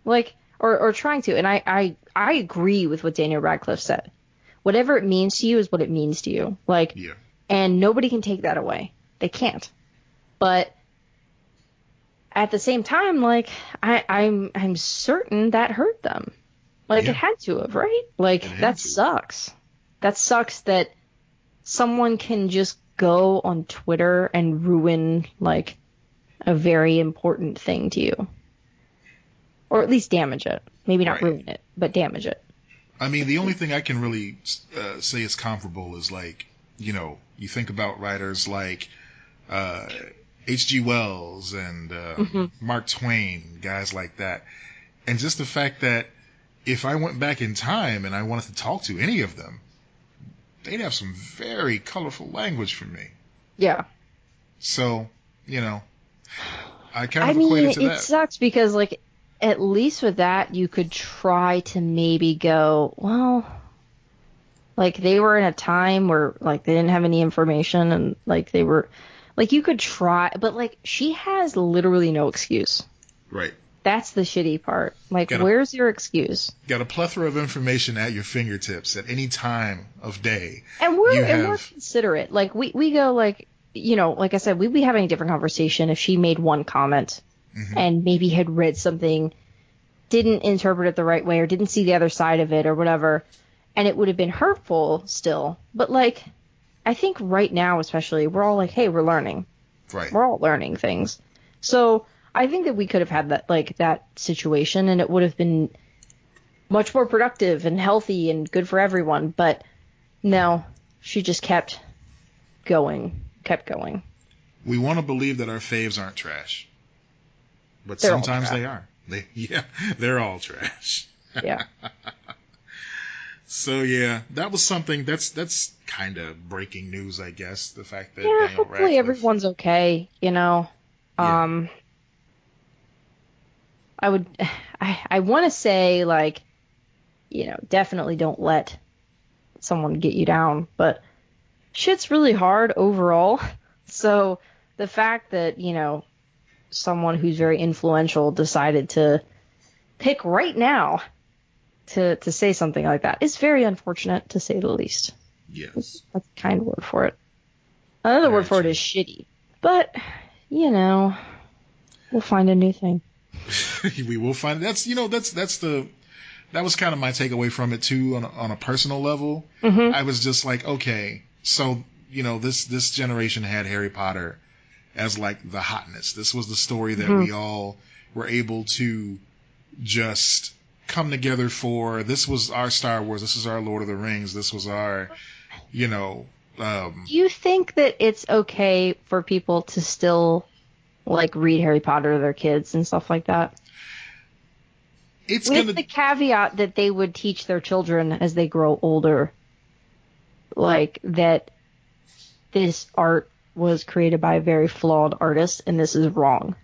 B: Like, or trying to. And I agree with what Daniel Radcliffe said. Whatever it means to you is what it means to you. Like, and nobody can take that away. They can't. But at the same time, like, I'm certain that hurt them. Like, it had to have, right? Like, that sucks. That sucks that someone can just go on Twitter and ruin, like, a very important thing to you. Or at least damage it. Maybe not ruin it, but damage it.
A: I mean, the only thing I can really say is comparable is like, you think about writers like uh, H.G. Wells and
B: Hmm.
A: Mark Twain, guys like that. And just the fact that if I went back in time and I wanted to talk to any of them, they'd have some very colorful language for me.
B: Yeah.
A: So, you know, I kind
B: I
A: of equate
B: mean,
A: it to
B: it
A: that.
B: sucks because, like, at least with that, you could try to maybe go, well, like, they were in a time where, like, they didn't have any information and, like, they were, like, you could try, but, like, she has literally no excuse.
A: Right.
B: That's the shitty part. Like,
A: Got a
B: where's your excuse?
A: got a plethora of information at your fingertips at any time of day.
B: And
A: You
B: we're
A: have
B: considerate. Like, we go, like, like I said, we'd be having a different conversation if she made one comment
A: mhm,
B: and maybe had read something, didn't interpret it the right way or didn't see the other side of it or whatever, and it would have been hurtful still. But like, I think right now, especially, we're all like, hey, we're learning.
A: right.
B: We're all learning things. So I think that we could have had that situation and it would have been much more productive and healthy and good for everyone. But no, she just kept going.
A: We want to believe that our faves aren't trash, but
B: They're all
A: sometimes
B: trash.
A: they are. Yeah, they're all trash.
B: Yeah.
A: So yeah, that was something that's kind of breaking news, I guess. The fact that
B: Yeah,
A: Daniel
B: hopefully
A: Radcliffe,
B: everyone's okay.
A: yeah,
B: Um, I would, I want to say like, definitely don't let someone get you down, but shit's really hard overall. So the fact that, someone who's very influential decided to pick right now to say something like that is very unfortunate to say the least.
A: yes,
B: That's a kind word for it. Another word
A: very
B: for it
A: true.
B: is shitty. But, we'll find a new thing.
A: We will find that was kind of my takeaway from it too on a personal level.
B: Hmm.
A: I was just like, okay, so this generation had Harry Potter as like the hotness. This was the story that
B: Hmm.
A: we all were able to just come together for. This was our Star Wars. This is our Lord of the Rings. This was our, you know, um,
B: Do you think that it's okay for people to still like read Harry Potter to their kids and stuff like that?
A: it's
B: With
A: gonna,
B: the caveat that they would teach their children as they grow older, like that this art was created by a very flawed artist and this is wrong.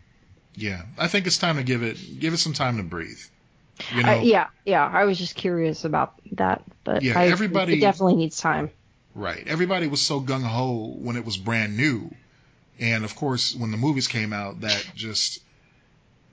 A: yeah. I think it's time to give it some time to breathe. You know,
B: Yeah, I was just curious about that, but
A: yeah.
B: I agree. It
A: Everybody,
B: definitely needs time.
A: right? Everybody was so gung ho when it was brand new, and of course, when the movies came out, that just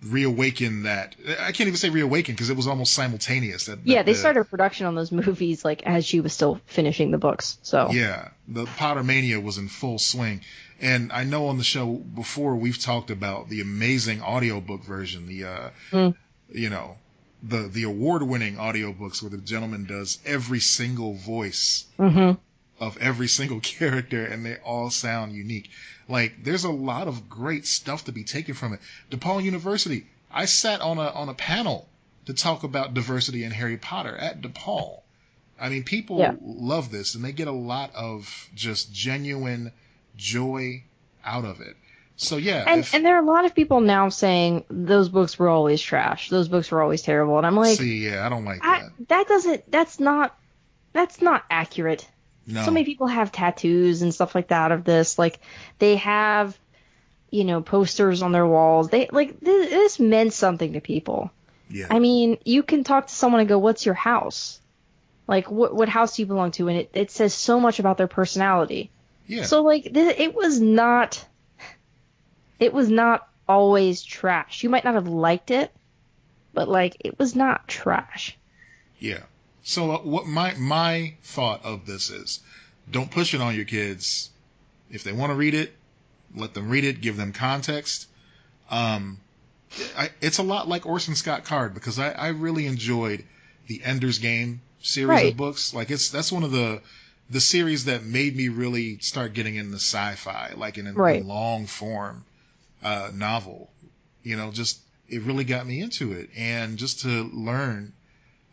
A: reawakened that. I can't even say reawakened because it was almost simultaneous.
B: Yeah,
A: That
B: they
A: the
B: started production on those movies like as she was still finishing the books. So,
A: Yeah, the Potter mania was in full swing. And I know on the show before we've talked about the amazing audiobook version,
B: mm,
A: you know, the award-winning audiobooks where the gentleman does every single voice
B: hmm
A: of every single character and they all sound unique. Like there's a lot of great stuff to be taken from it. DePaul University, I sat on a panel to talk about diversity in Harry Potter at DePaul. I mean,
B: yeah.
A: people love this and they get a lot of just genuine joy out of it. So yeah,
B: And there are a lot of people now saying those books were always trash. Those books were always terrible. And I'm like,
A: I don't like that.
B: that's not accurate. So
A: No.
B: many people have tattoos and stuff like that of this. Like they have, posters on their walls. They like this meant something to people.
A: Yeah.
B: I mean, you can talk to someone and go, "What's your house? Like what house do you belong to?" And it says so much about their personality.
A: Yeah.
B: So like it was not always trash. You might not have liked it, but like it was not trash.
A: Yeah. So what my thought of this is, don't push it on your kids. If they want to read it, let them read it. Give them context. Um, it's a lot like Orson Scott Card because I really enjoyed the Ender's Game series of
B: Right.
A: books. Like that's one of the series that made me really start getting into sci-fi, like in
B: Right.
A: long form novel. Just it really got me into it, and just to learn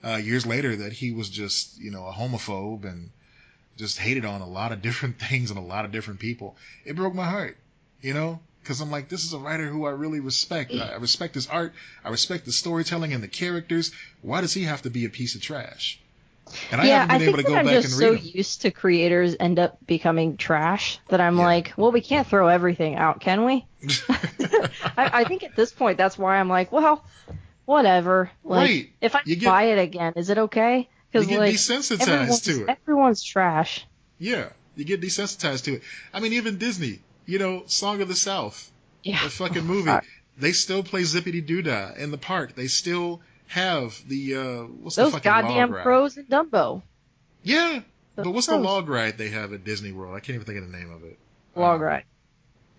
A: years later that he was just, a homophobe and just hated on a lot of different things and a lot of different people. It broke my heart, because I'm like, this is a writer who I really respect. I respect his art. I respect the storytelling and the characters. Why does he have to be a piece of trash? And I haven't been able to go back and read
B: I'm just so
A: them.
B: used to creators end up becoming trash that I'm like, well, we can't throw everything out, can we? I think at this point, that's why I'm like, well, whatever. Like,
A: Right.
B: if I buy it again, is it okay?
A: You get desensitized to it.
B: Everyone's trash.
A: Yeah, you get desensitized to it. I mean, even Disney, Song of the South, the fucking movie, they still play Zippity Doodah in the park. They still have the
B: those goddamn crows in Dumbo.
A: Yeah, but what's the log ride they have at Disney World? I can't even think of the name of it.
B: Log ride.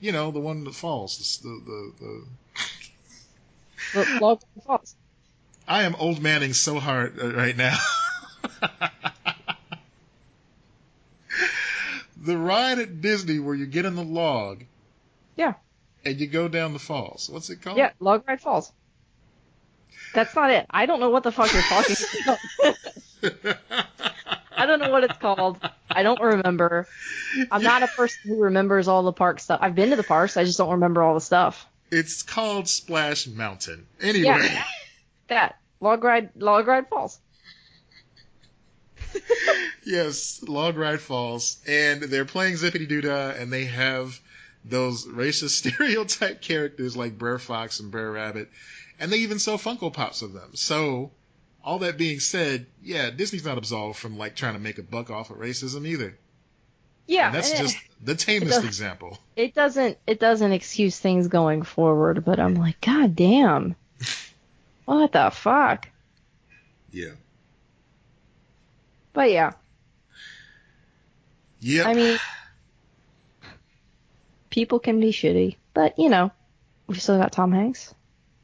A: The one that falls. The
B: log falls.
A: I am old manning so hard right now. The ride at Disney where you get in the log.
B: Yeah.
A: And you go down the falls. What's it called?
B: Yeah, Log Ride Falls. That's not it. I don't know what the fuck you're talking about. I don't know what it's called. I don't remember. I'm not a person who remembers all the park stuff. I've been to the parks. I just don't remember all the stuff.
A: It's called Splash Mountain. Anyway.
B: Yeah, that. Log Ride Falls.
A: Yes, Log Ride Falls. And they're playing Zippity Doodah, and they have those racist stereotype characters like Brer Fox and Brer Rabbit. And they even sell Funko Pops of them. So, all that being said, yeah, Disney's not absolved from trying to make a buck off of racism either.
B: Yeah,
A: and that's just the tamest example.
B: It doesn't excuse things going forward, but I'm like, God damn. What the fuck?
A: Yeah.
B: But yeah.
A: Yep.
B: I mean, people can be shitty, but we still got Tom Hanks,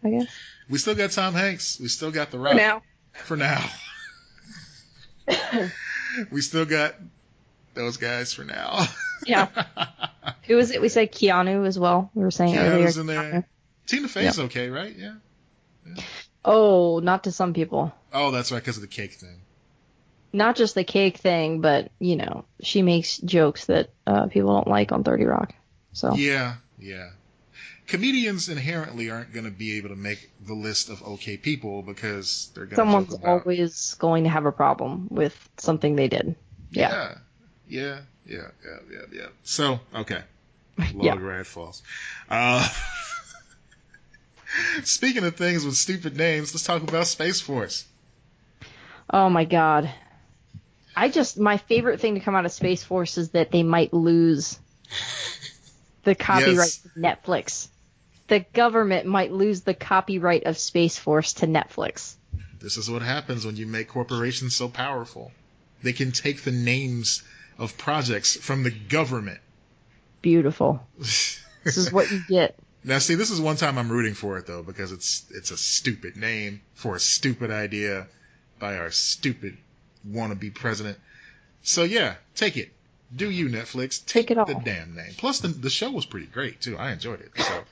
B: I guess.
A: We still got Tom Hanks. We still got The Rock. For now. We still got those guys for now.
B: Yeah. Who was it? We said Keanu as well. We were saying earlier.
A: Keanu's in there. Tina Fey's okay, right? Yeah.
B: Oh, not to some people.
A: Oh, that's right, because of the cake thing.
B: Not just the cake thing, but, she makes jokes that people don't like on 30 Rock. So.
A: Yeah. Comedians inherently aren't going to be able to make the list of okay people because they're going to
B: Someone's always going to have a problem with something they did.
A: Yeah. So, okay. Log Ride Falls. Speaking of things with stupid names, let's talk about Space Force.
B: Oh my god. My favorite thing to come out of Space Force is that they might lose the copyright to Netflix. The government might lose the copyright of Space Force to Netflix.
A: This is what happens when you make corporations so powerful. They can take the names of projects from the government.
B: Beautiful. This is what you get.
A: Now, see, this is one time I'm rooting for it, though, because it's a stupid name for a stupid idea by our stupid wannabe president. So, yeah, take it. Do you, Netflix. Take
B: it all.
A: The damn name. Plus, the show was pretty great, too. I enjoyed it. So,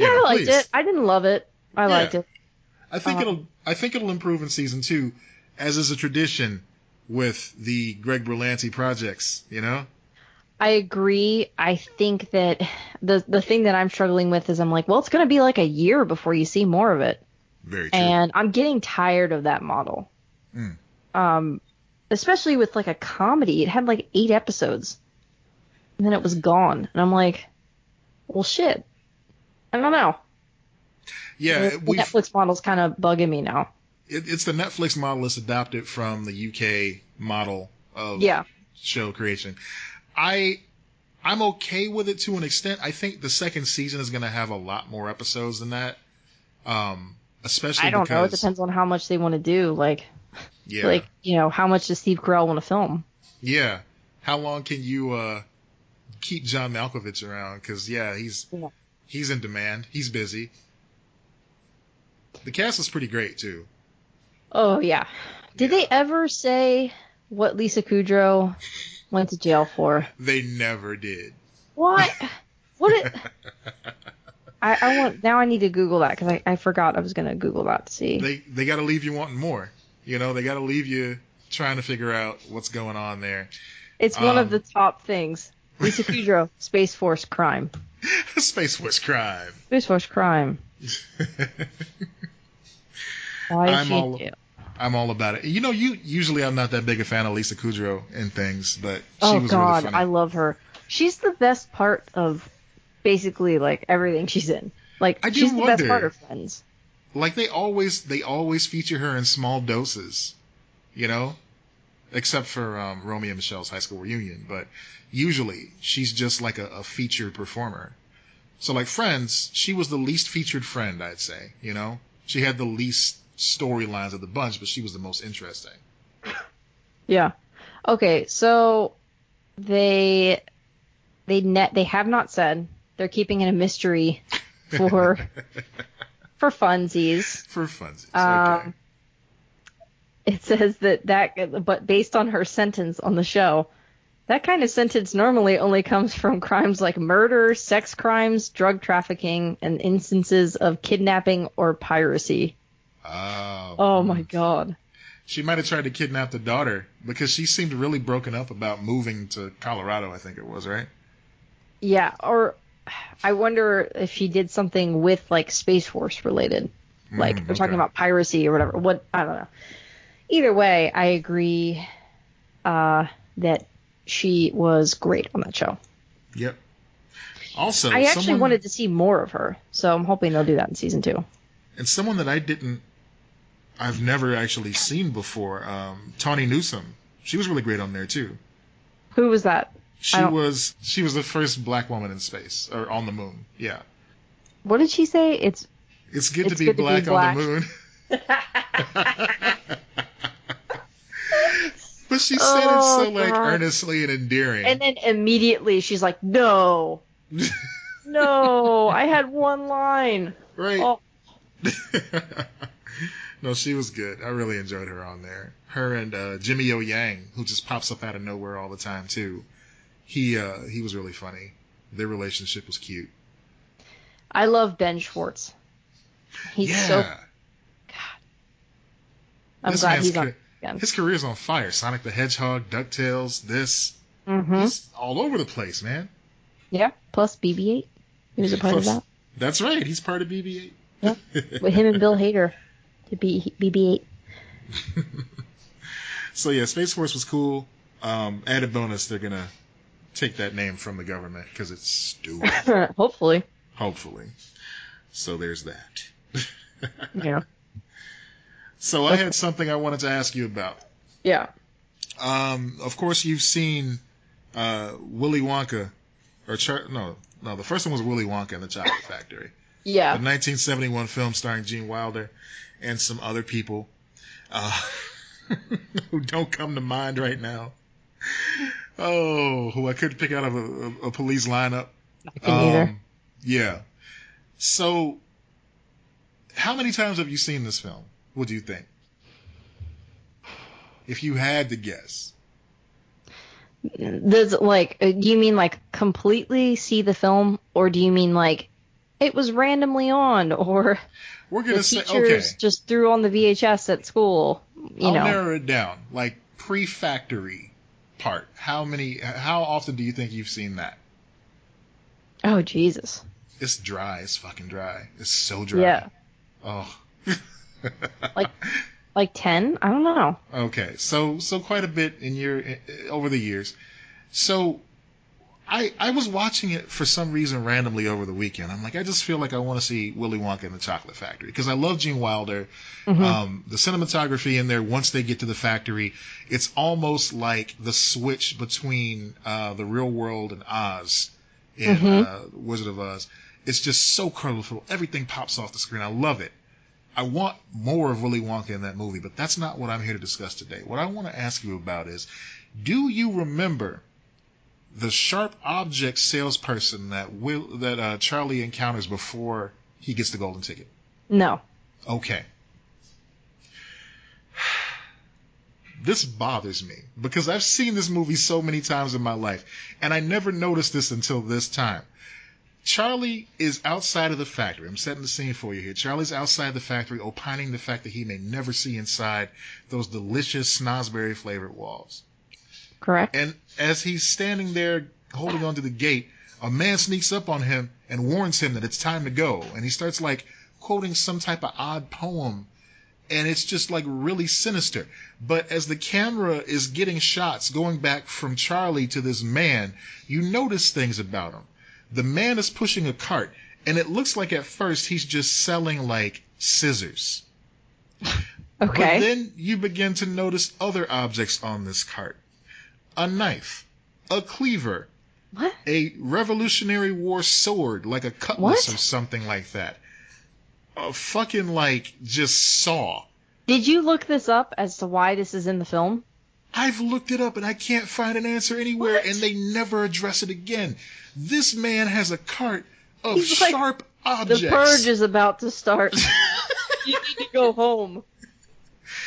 B: I liked it. I didn't love it. I liked it.
A: I think it'll improve in season 2, as is a tradition with the Greg Berlanti projects,
B: I agree. I think that the thing that I'm struggling with is I'm like, well, it's going to be like a year before you see more of it.
A: Very true.
B: And I'm getting tired of that model. Especially with like a comedy. It had like 8 episodes. And then it was gone. And I'm like, well, shit. I don't know.
A: Yeah.
B: The Netflix model's kind of bugging me now.
A: It's the Netflix model that's adopted from the UK model of show creation. I'm okay with it to an extent. I think the second season is going to have a lot more episodes than that. Especially
B: I don't know. It depends on how much they want to do. Like, how much does Steve Carell want to film? Yeah.
A: How long can you keep John Malkovich around? Because, he's in demand. He's busy. The cast is pretty great, too.
B: Oh, yeah. Did they ever say what Lisa Kudrow went to jail for?
A: They never did.
B: What? I want now. I need to Google that because I forgot I was going to Google that to see.
A: They got to leave you wanting more. You know, they got to leave you trying to figure out what's going on there.
B: It's one of the top things. Lisa Kudrow, Space Force crime.
A: Space Force crime.
B: Space Force crime. Why is she in jail?
A: I'm all about it. You know, usually I'm not that big a fan of Lisa Kudrow and things, but she was
B: God,
A: really funny.
B: I love her. She's the best part of basically like everything she's in. Like she's the best part of Friends.
A: Like they always feature her in small doses, you know, except for Romeo and Michelle's high school reunion. But usually she's just like a featured performer. So like Friends, she was the least featured friend, I'd say. You know, she had the least storylines of the bunch, but she was the most interesting.
B: Yeah. Okay, so they have not said. They're keeping it a mystery for funsies.
A: For funsies. Okay.
B: It says but based on her sentence on the show, that kind of sentence normally only comes from crimes like murder, sex crimes, drug trafficking, and instances of kidnapping or piracy. Oh my God.
A: She might have tried to kidnap the daughter because she seemed really broken up about moving to Colorado, I think it was, right?
B: Yeah, or I wonder if she did something with like Space Force related. Like they're talking about piracy or whatever. I don't know. Either way, I agree that she was great on that show.
A: Yep. Also,
B: I actually wanted to see more of her, so I'm hoping they'll do that in season 2.
A: And someone that I've never actually seen before, Tawny Newsome. She was really great on there too.
B: Who was that?
A: She was the first black woman in space or on the moon. Yeah.
B: What did she say? It's
A: good to be black on the moon. But she said it so like earnestly and endearing.
B: And then immediately she's like, "No, no, I had one line."
A: Right.
B: Oh.
A: No, she was good. I really enjoyed her on there. Her and Jimmy O Yang, who just pops up out of nowhere all the time too. He was really funny. Their relationship was cute.
B: I love Ben Schwartz. He's so God. I'm glad he's on again.
A: His career's on fire. Sonic the Hedgehog, DuckTales, this. He's all over the place, man.
B: Yeah. Plus BB-8. He was a part of that.
A: That's right. He's part of BB-8.
B: Yeah. With him and Bill Hader to be BB-8.
A: So yeah, Space Force was cool. Added bonus, they're gonna take that name from the government because it's stupid.
B: Hopefully.
A: So there's that.
B: Yeah.
A: So I had something I wanted to ask you about.
B: Yeah.
A: Of course you've seen Willy Wonka, the first one was Willy Wonka and the Chocolate Factory.
B: Yeah.
A: The 1971 film starring Gene Wilder and some other people who don't come to mind right now. Oh, who I couldn't pick out of a police lineup.
B: I couldn't either.
A: Yeah. So, how many times have you seen this film? What do you think? If you had to guess.
B: Does do you mean like completely see the film, or do you mean like it was randomly on, or
A: we're gonna
B: the teachers just threw on the VHS at school? I'll
A: narrow it down. Like pre-factory part. How often do you think you've seen that?
B: Oh Jesus!
A: It's dry. It's fucking dry. It's so dry.
B: Yeah.
A: Oh.
B: like 10? I don't know.
A: Okay, so quite a bit over the years. So I was watching it for some reason randomly over the weekend. I'm like, I just feel like I want to see Willy Wonka and the Chocolate Factory because I love Gene Wilder.
B: Mm-hmm.
A: The cinematography in there, once they get to the factory, it's almost like the switch between the real world and Oz in Wizard of Oz. It's just so colorful. Everything pops off the screen. I love it. I want more of Willy Wonka in that movie, but that's not what I'm here to discuss today. What I want to ask you about is, do you remember the sharp object salesperson that Charlie encounters before he gets the golden ticket?
B: No.
A: Okay. This bothers me because I've seen this movie so many times in my life, and I never noticed this until this time. Charlie is outside of the factory. I'm setting the scene for you here. Charlie's outside the factory, opining the fact that he may never see inside those delicious snozzberry flavored walls.
B: Correct.
A: And as he's standing there holding onto the gate, a man sneaks up on him and warns him that it's time to go. And he starts like quoting some type of odd poem. And it's just like really sinister. But as the camera is getting shots going back from Charlie to this man, you notice things about him. The man is pushing a cart, and it looks like at first he's just selling like scissors.
B: Okay.
A: But then you begin to notice other objects on this cart. A knife, a cleaver,
B: What?
A: a Revolutionary War sword, like a cutlass or something like that. A fucking like just saw.
B: Did you look this up as to why this is in the film?
A: I've looked it up and I can't find an answer anywhere,
B: What?
A: and they never address it again. This man has a cart of
B: He's like,
A: sharp objects.
B: The purge is about to start. You need to go home.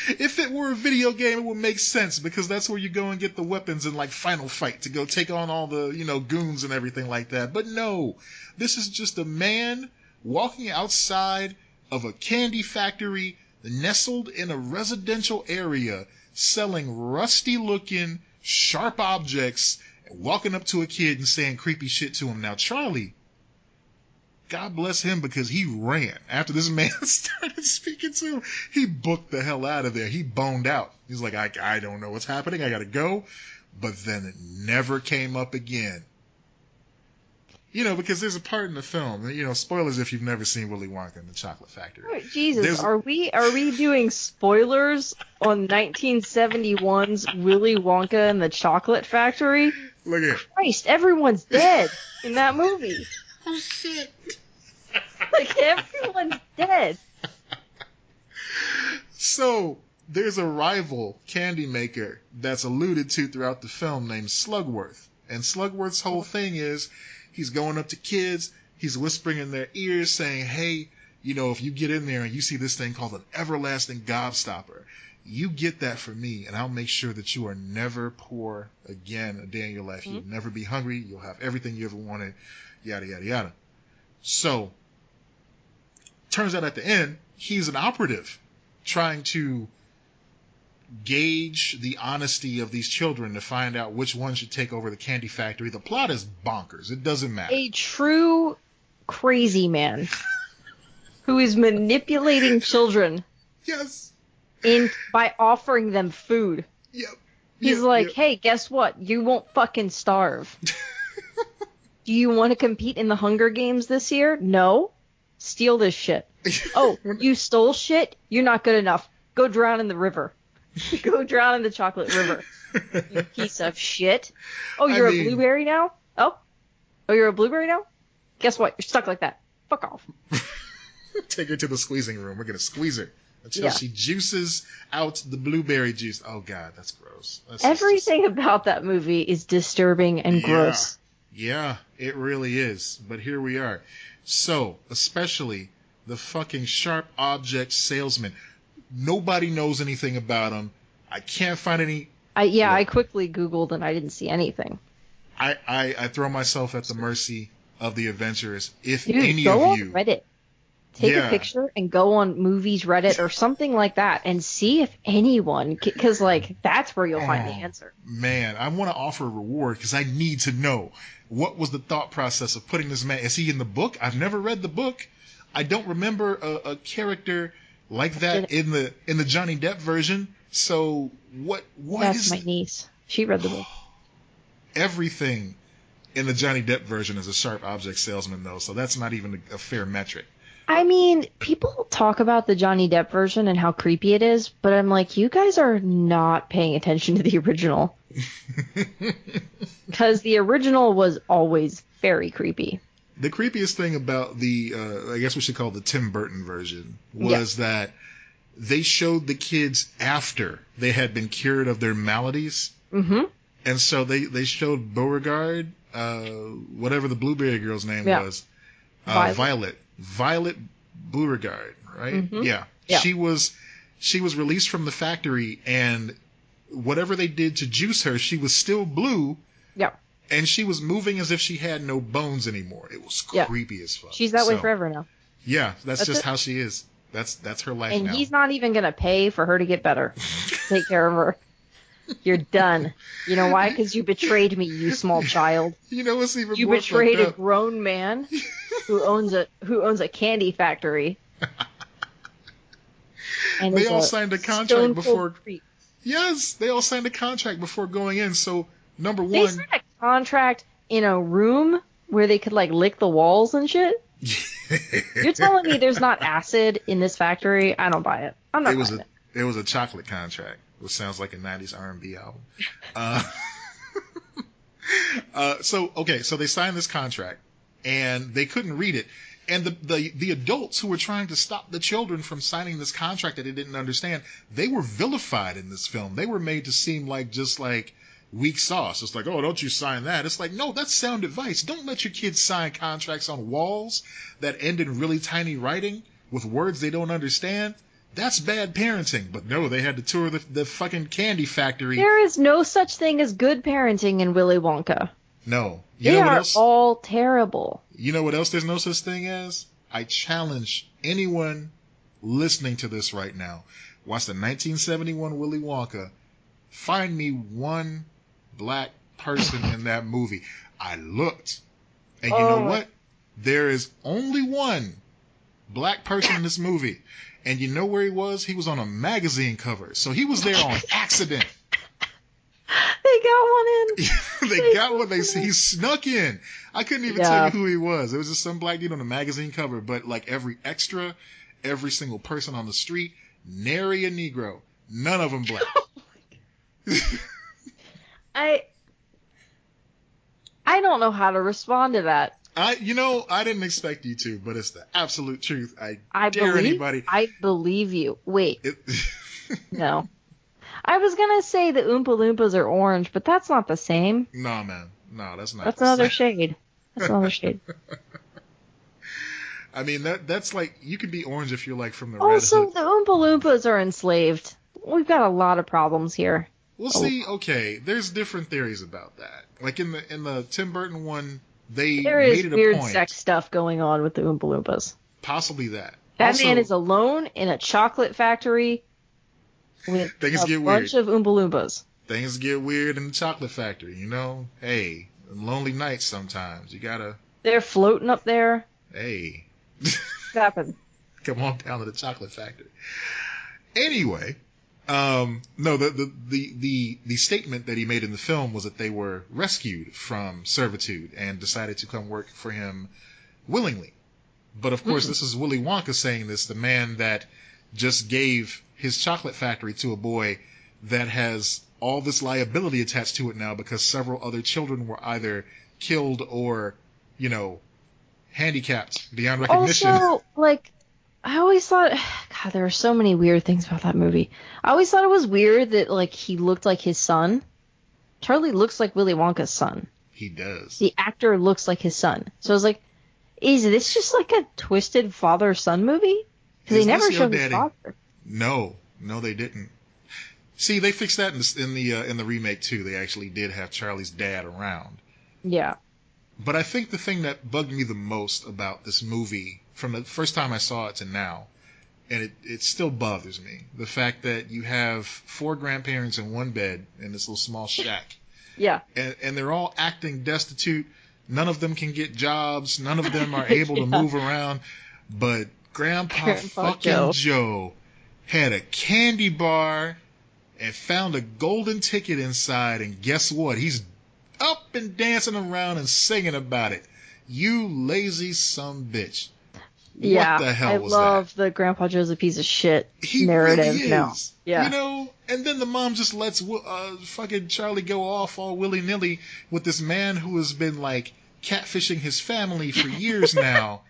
A: If it were a video game, it would make sense, because that's where you go and get the weapons in like Final Fight to go take on all the, goons and everything like that. But no, this is just a man walking outside of a candy factory nestled in a residential area, selling rusty-looking, sharp objects, and walking up to a kid and saying creepy shit to him. Now, Charlie, God bless him, because he ran. After this man started speaking to him, he booked the hell out of there. He boned out. He's like, I don't know what's happening. I got to go. But then it never came up again. Because there's a part in the film, spoilers if you've never seen Willy Wonka and the Chocolate Factory.
B: Oh, Jesus, are we doing spoilers on 1971's Willy Wonka and the Chocolate Factory?
A: Look at
B: Christ, everyone's dead in that movie.
A: Oh, shit.
B: Like, everyone's dead.
A: So, there's a rival candy maker that's alluded to throughout the film named Slugworth. And Slugworth's whole thing is, he's going up to kids, he's whispering in their ears saying, hey, if you get in there and you see this thing called an everlasting gobstopper, you get that for me, and I'll make sure that you are never poor again a day in your life. Mm-hmm. You'll never be hungry. You'll have everything you ever wanted, yada, yada, yada. So, turns out at the end, he's an operative trying to gauge the honesty of these children to find out which one should take over the candy factory. The plot is bonkers. It doesn't matter.
B: A true crazy man who is manipulating children.
A: Yes.
B: By offering them food.
A: Yep.
B: He's like, hey, guess what? You won't fucking starve. Do you want to compete in the Hunger Games this year? No. Steal this shit. Oh, you stole shit? You're not good enough. Go drown in the river. Go drown in the chocolate river. You piece of shit. Oh, you're a blueberry now? Oh, you're a blueberry now? Guess what? You're stuck like that. Fuck off.
A: Take her to the squeezing room. We're going to squeeze her until she juices out the blueberry juice. Oh, God, that's gross.
B: Everything about that movie is disturbing and gross.
A: Yeah, it really is. But here we are. So, especially the fucking sharp object salesman. Nobody knows anything about him. I can't find any. I
B: quickly Googled and I didn't see anything.
A: I throw myself at the mercy of the adventurers. If
B: Dude,
A: any
B: go
A: of
B: on
A: you
B: Reddit. Take a picture and go on Movies Reddit or something like that and see if anyone, because that's where you'll find the answer.
A: Man, I want to offer a reward because I need to know what was the thought process of putting this man. Is he in the book? I've never read the book. I don't remember a character like that in the Johnny Depp version. So what
B: That's
A: is
B: my niece. She read the book.
A: Everything in the Johnny Depp version is a sharp object salesman, though, so that's not even a fair metric.
B: I mean, people talk about the Johnny Depp version and how creepy it is, but I'm like, you guys are not paying attention to the original. Because the original was always very creepy.
A: The creepiest thing about the, I guess we should call it the Tim Burton version, was that they showed the kids after they had been cured of their maladies. Mm-hmm. And so they showed Beauregard, whatever the Blueberry Girl's name was. Violet Beauregard, right? Mm-hmm. Yeah. She was released from the factory, and whatever they did to juice her, she was still blue.
B: Yeah.
A: And she was moving as if she had no bones anymore. It was
B: Yeah.
A: creepy as fuck.
B: She's that way forever now.
A: Yeah, that's just
B: it.
A: how she is. That's her life
B: And
A: now.
B: he's not even going to pay for her to get better. Take care of her. You're done. You know why? Because you betrayed me, you small child.
A: You know what's even
B: You
A: more
B: betrayed
A: fucked
B: a
A: up?
B: grown man who owns a candy factory. And
A: They
B: is
A: all
B: a
A: signed a contract
B: stone-cold
A: before.
B: creep.
A: Yes, they all signed a contract before going in. So number
B: They
A: one,
B: signed a contract in a room where they could like lick the walls and shit. You're telling me there's not acid in this factory? I don't buy it. I'm not buying it.
A: It was a chocolate contract, which sounds like a '90s R&B album. So they signed this contract, and they couldn't read it. And the adults who were trying to stop the children from signing this contract that they didn't understand, they were vilified in this film. They were made to seem like just like weak sauce. It's like, oh, don't you sign that. It's like, no, that's sound advice. Don't let your kids sign contracts on walls that end in really tiny writing with words they don't understand. That's bad parenting. But no, they had to tour the fucking candy factory.
B: There is no such thing as good parenting in Willy Wonka.
A: No.
B: They are all terrible.
A: You know what else there's no such thing as? I challenge anyone listening to this right now. Watch the 1971 Willy Wonka. Find me one black person in that movie. I looked. And you know what? There is only one black person in this movie. And you know where he was? He was on a magazine cover. So he was there on accident.
B: They got one in.
A: They got one. He snuck in. I couldn't even tell you who he was. It was just some black dude on a magazine cover. But like every extra, every single person on the street, nary a Negro. None of them black.
B: I don't know how to respond to that.
A: I didn't expect you to, but it's the absolute truth. I dare anybody.
B: I believe you. Wait. No. I was going to say the Oompa Loompas are orange, but that's not the same.
A: No, man. No, that's not.
B: That's another shade. That's another shade.
A: I mean, that's like, you could be orange if you're like from the
B: Also,
A: Red Hood.
B: the Oompa Loompas are enslaved. We've got a lot of problems here.
A: We'll see. Okay, there's different theories about that. Like in the Tim Burton one, there
B: is
A: made it
B: weird
A: a point.
B: sex stuff going on with the Oompa Loompas.
A: Possibly that.
B: That man is alone in a chocolate factory with a bunch of Oompa Loompas.
A: Things get weird in the chocolate factory, you know? Hey, lonely nights sometimes. You gotta...
B: They're floating up there.
A: Hey.
B: What's happened?
A: Come on down to the chocolate factory. Anyway, no, the statement that he made in the film was that they were rescued from servitude and decided to come work for him willingly. But of course, this is Willy Wonka saying this, the man that just gave his chocolate factory to a boy that has all this liability attached to it now because several other children were either killed or, handicapped beyond recognition.
B: Also, like, I always thought, God, there are so many weird things about that movie. I always thought it was weird that, like, he looked like his son. Charlie looks like Willy Wonka's son.
A: He does.
B: The actor looks like his son. So I was like, is this just like a twisted father-son movie? Because they never show his father.
A: No, they didn't. See, they fixed that in the remake too. They actually did have Charlie's dad around.
B: Yeah.
A: But I think the thing that bugged me the most about this movie, from the first time I saw it to now, and it still bothers me, the fact that you have 4 grandparents in one bed in this little small shack.
B: Yeah.
A: And they're all acting destitute. None of them can get jobs. None of them are able to move around. But Grandpa fucking Joe had a candy bar and found a golden ticket inside. And guess what? He's up and dancing around and singing about it. You lazy sumbitch.
B: Yeah,
A: what the hell was
B: I love the Grandpa Joe's a piece of shit narrative
A: really is.
B: now. Yeah.
A: And then the mom just lets fucking Charlie go off all willy-nilly with this man who has been, like, catfishing his family for years now.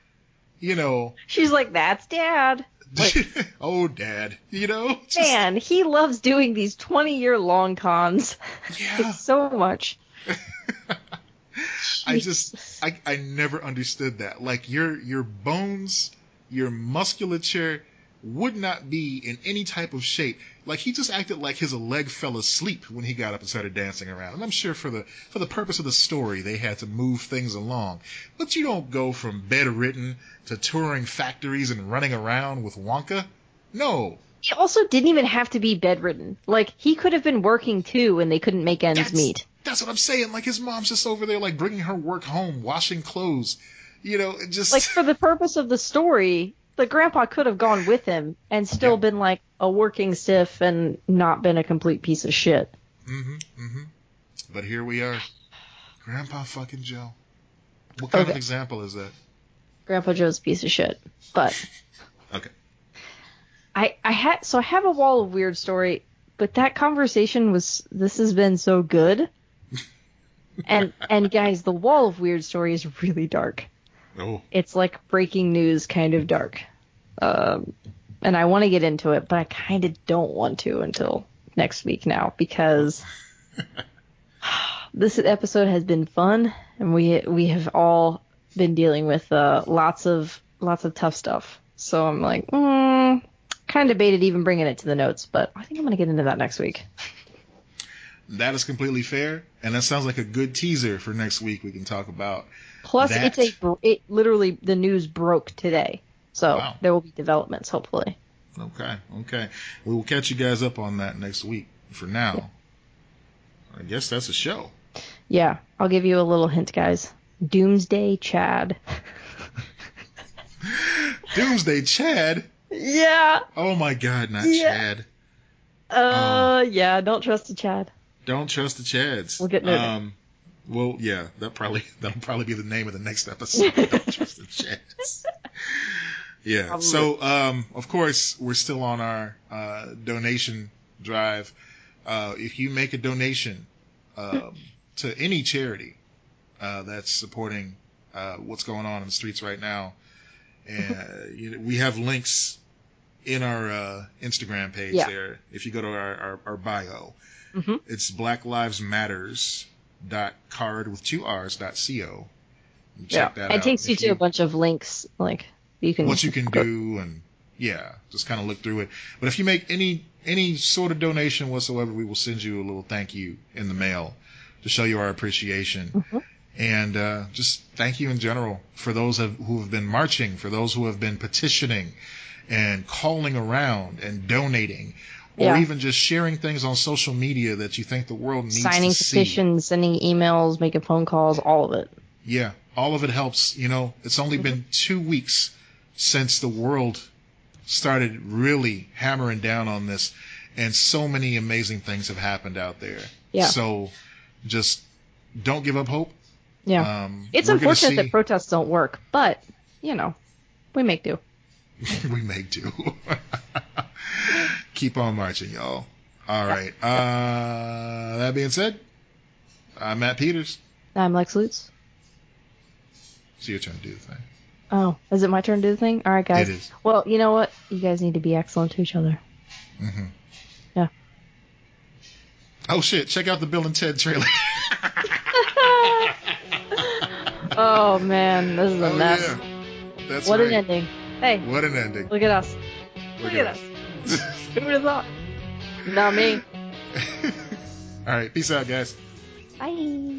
B: She's like, that's Dad. Like,
A: oh, Dad.
B: Man, he loves doing these 20-year long cons.
A: Yeah.
B: So much.
A: I never understood that. Like, your bones, your musculature, would not be in any type of shape. Like, he just acted like his leg fell asleep when he got up and started dancing around. And I'm sure for the purpose of the story, they had to move things along. But you don't go from bedridden to touring factories and running around with Wonka. No.
B: He also didn't even have to be bedridden. Like, he could have been working too, and they couldn't make ends meet.
A: That's what I'm saying. Like, his mom's just over there, like, bringing her work home, washing clothes. You know, it just...
B: Like, for the purpose of the story, the grandpa could have gone with him and still been, like, a working stiff and not been a complete piece of shit.
A: But here we are. Grandpa fucking Joe. What kind of example is that?
B: Grandpa Joe's a piece of shit. But...
A: Okay.
B: I have a wall of weird story, but that conversation this has been so good. And guys, the wall of weird story is really dark.
A: Oh.
B: It's like breaking news kind of dark. And I want to get into it, but I kind of don't want to until next week now, because this episode has been fun, and we have all been dealing with lots of tough stuff. So I'm like, kind of debated even bringing it to the notes, but I think I'm going to get into that next week.
A: That is completely fair, and that sounds like a good teaser for next week. We can talk about.
B: Plus,
A: that.
B: it literally, the news broke today, so There will be developments, hopefully.
A: Okay. We will catch you guys up on that next week. For now, I guess that's a show.
B: Yeah, I'll give you a little hint, guys. Doomsday Chad.
A: Doomsday Chad?
B: Yeah.
A: Oh my God, not Chad.
B: Yeah, don't trust the Chad.
A: Don't trust the Chads.
B: We'll get moving.
A: Well, yeah, that'll probably be the name of the next episode. Don't trust the Chads. Yeah. Probably. So, of course, we're still on our donation drive. If you make a donation to any charity that's supporting what's going on in the streets right now, and we have links in our Instagram page there. If you go to our bio, it's blacklivesmatters.card with 2 R's.co. Check that out.
B: It takes you to a bunch of links, like you can
A: what you can do, and just kind of look through it. But if you make any sort of donation whatsoever, we will send you a little thank you in the mail to show you our appreciation. And just thank you in general for those who have been marching, for those who have been petitioning and calling around and donating, or even just sharing things on social media that you think the world needs to see.
B: Signing petitions, sending emails, making phone calls, all of it.
A: Yeah, all of it helps. You know, it's only been 2 weeks since the world started really hammering down on this, and so many amazing things have happened out there. Yeah. So just don't give up hope.
B: Yeah. It's unfortunate that protests don't work, but, we make do.
A: We make do. Keep on marching, y'all. All right. That being said, I'm Matt Peters.
B: I'm Lex Lutz.
A: It's your turn to do the thing.
B: Oh, is it my turn to do the thing? All right, guys.
A: It is.
B: Well, you know what? You guys need to be excellent to each other. Yeah.
A: Oh, shit. Check out the Bill and Ted trailer.
B: Oh, man. This is a mess.
A: Yeah. That's
B: what
A: right.
B: an ending. Hey.
A: What an ending.
B: Look at us. Look at us. Who would have thought? Not me.
A: All right. Peace out, guys.
B: Bye.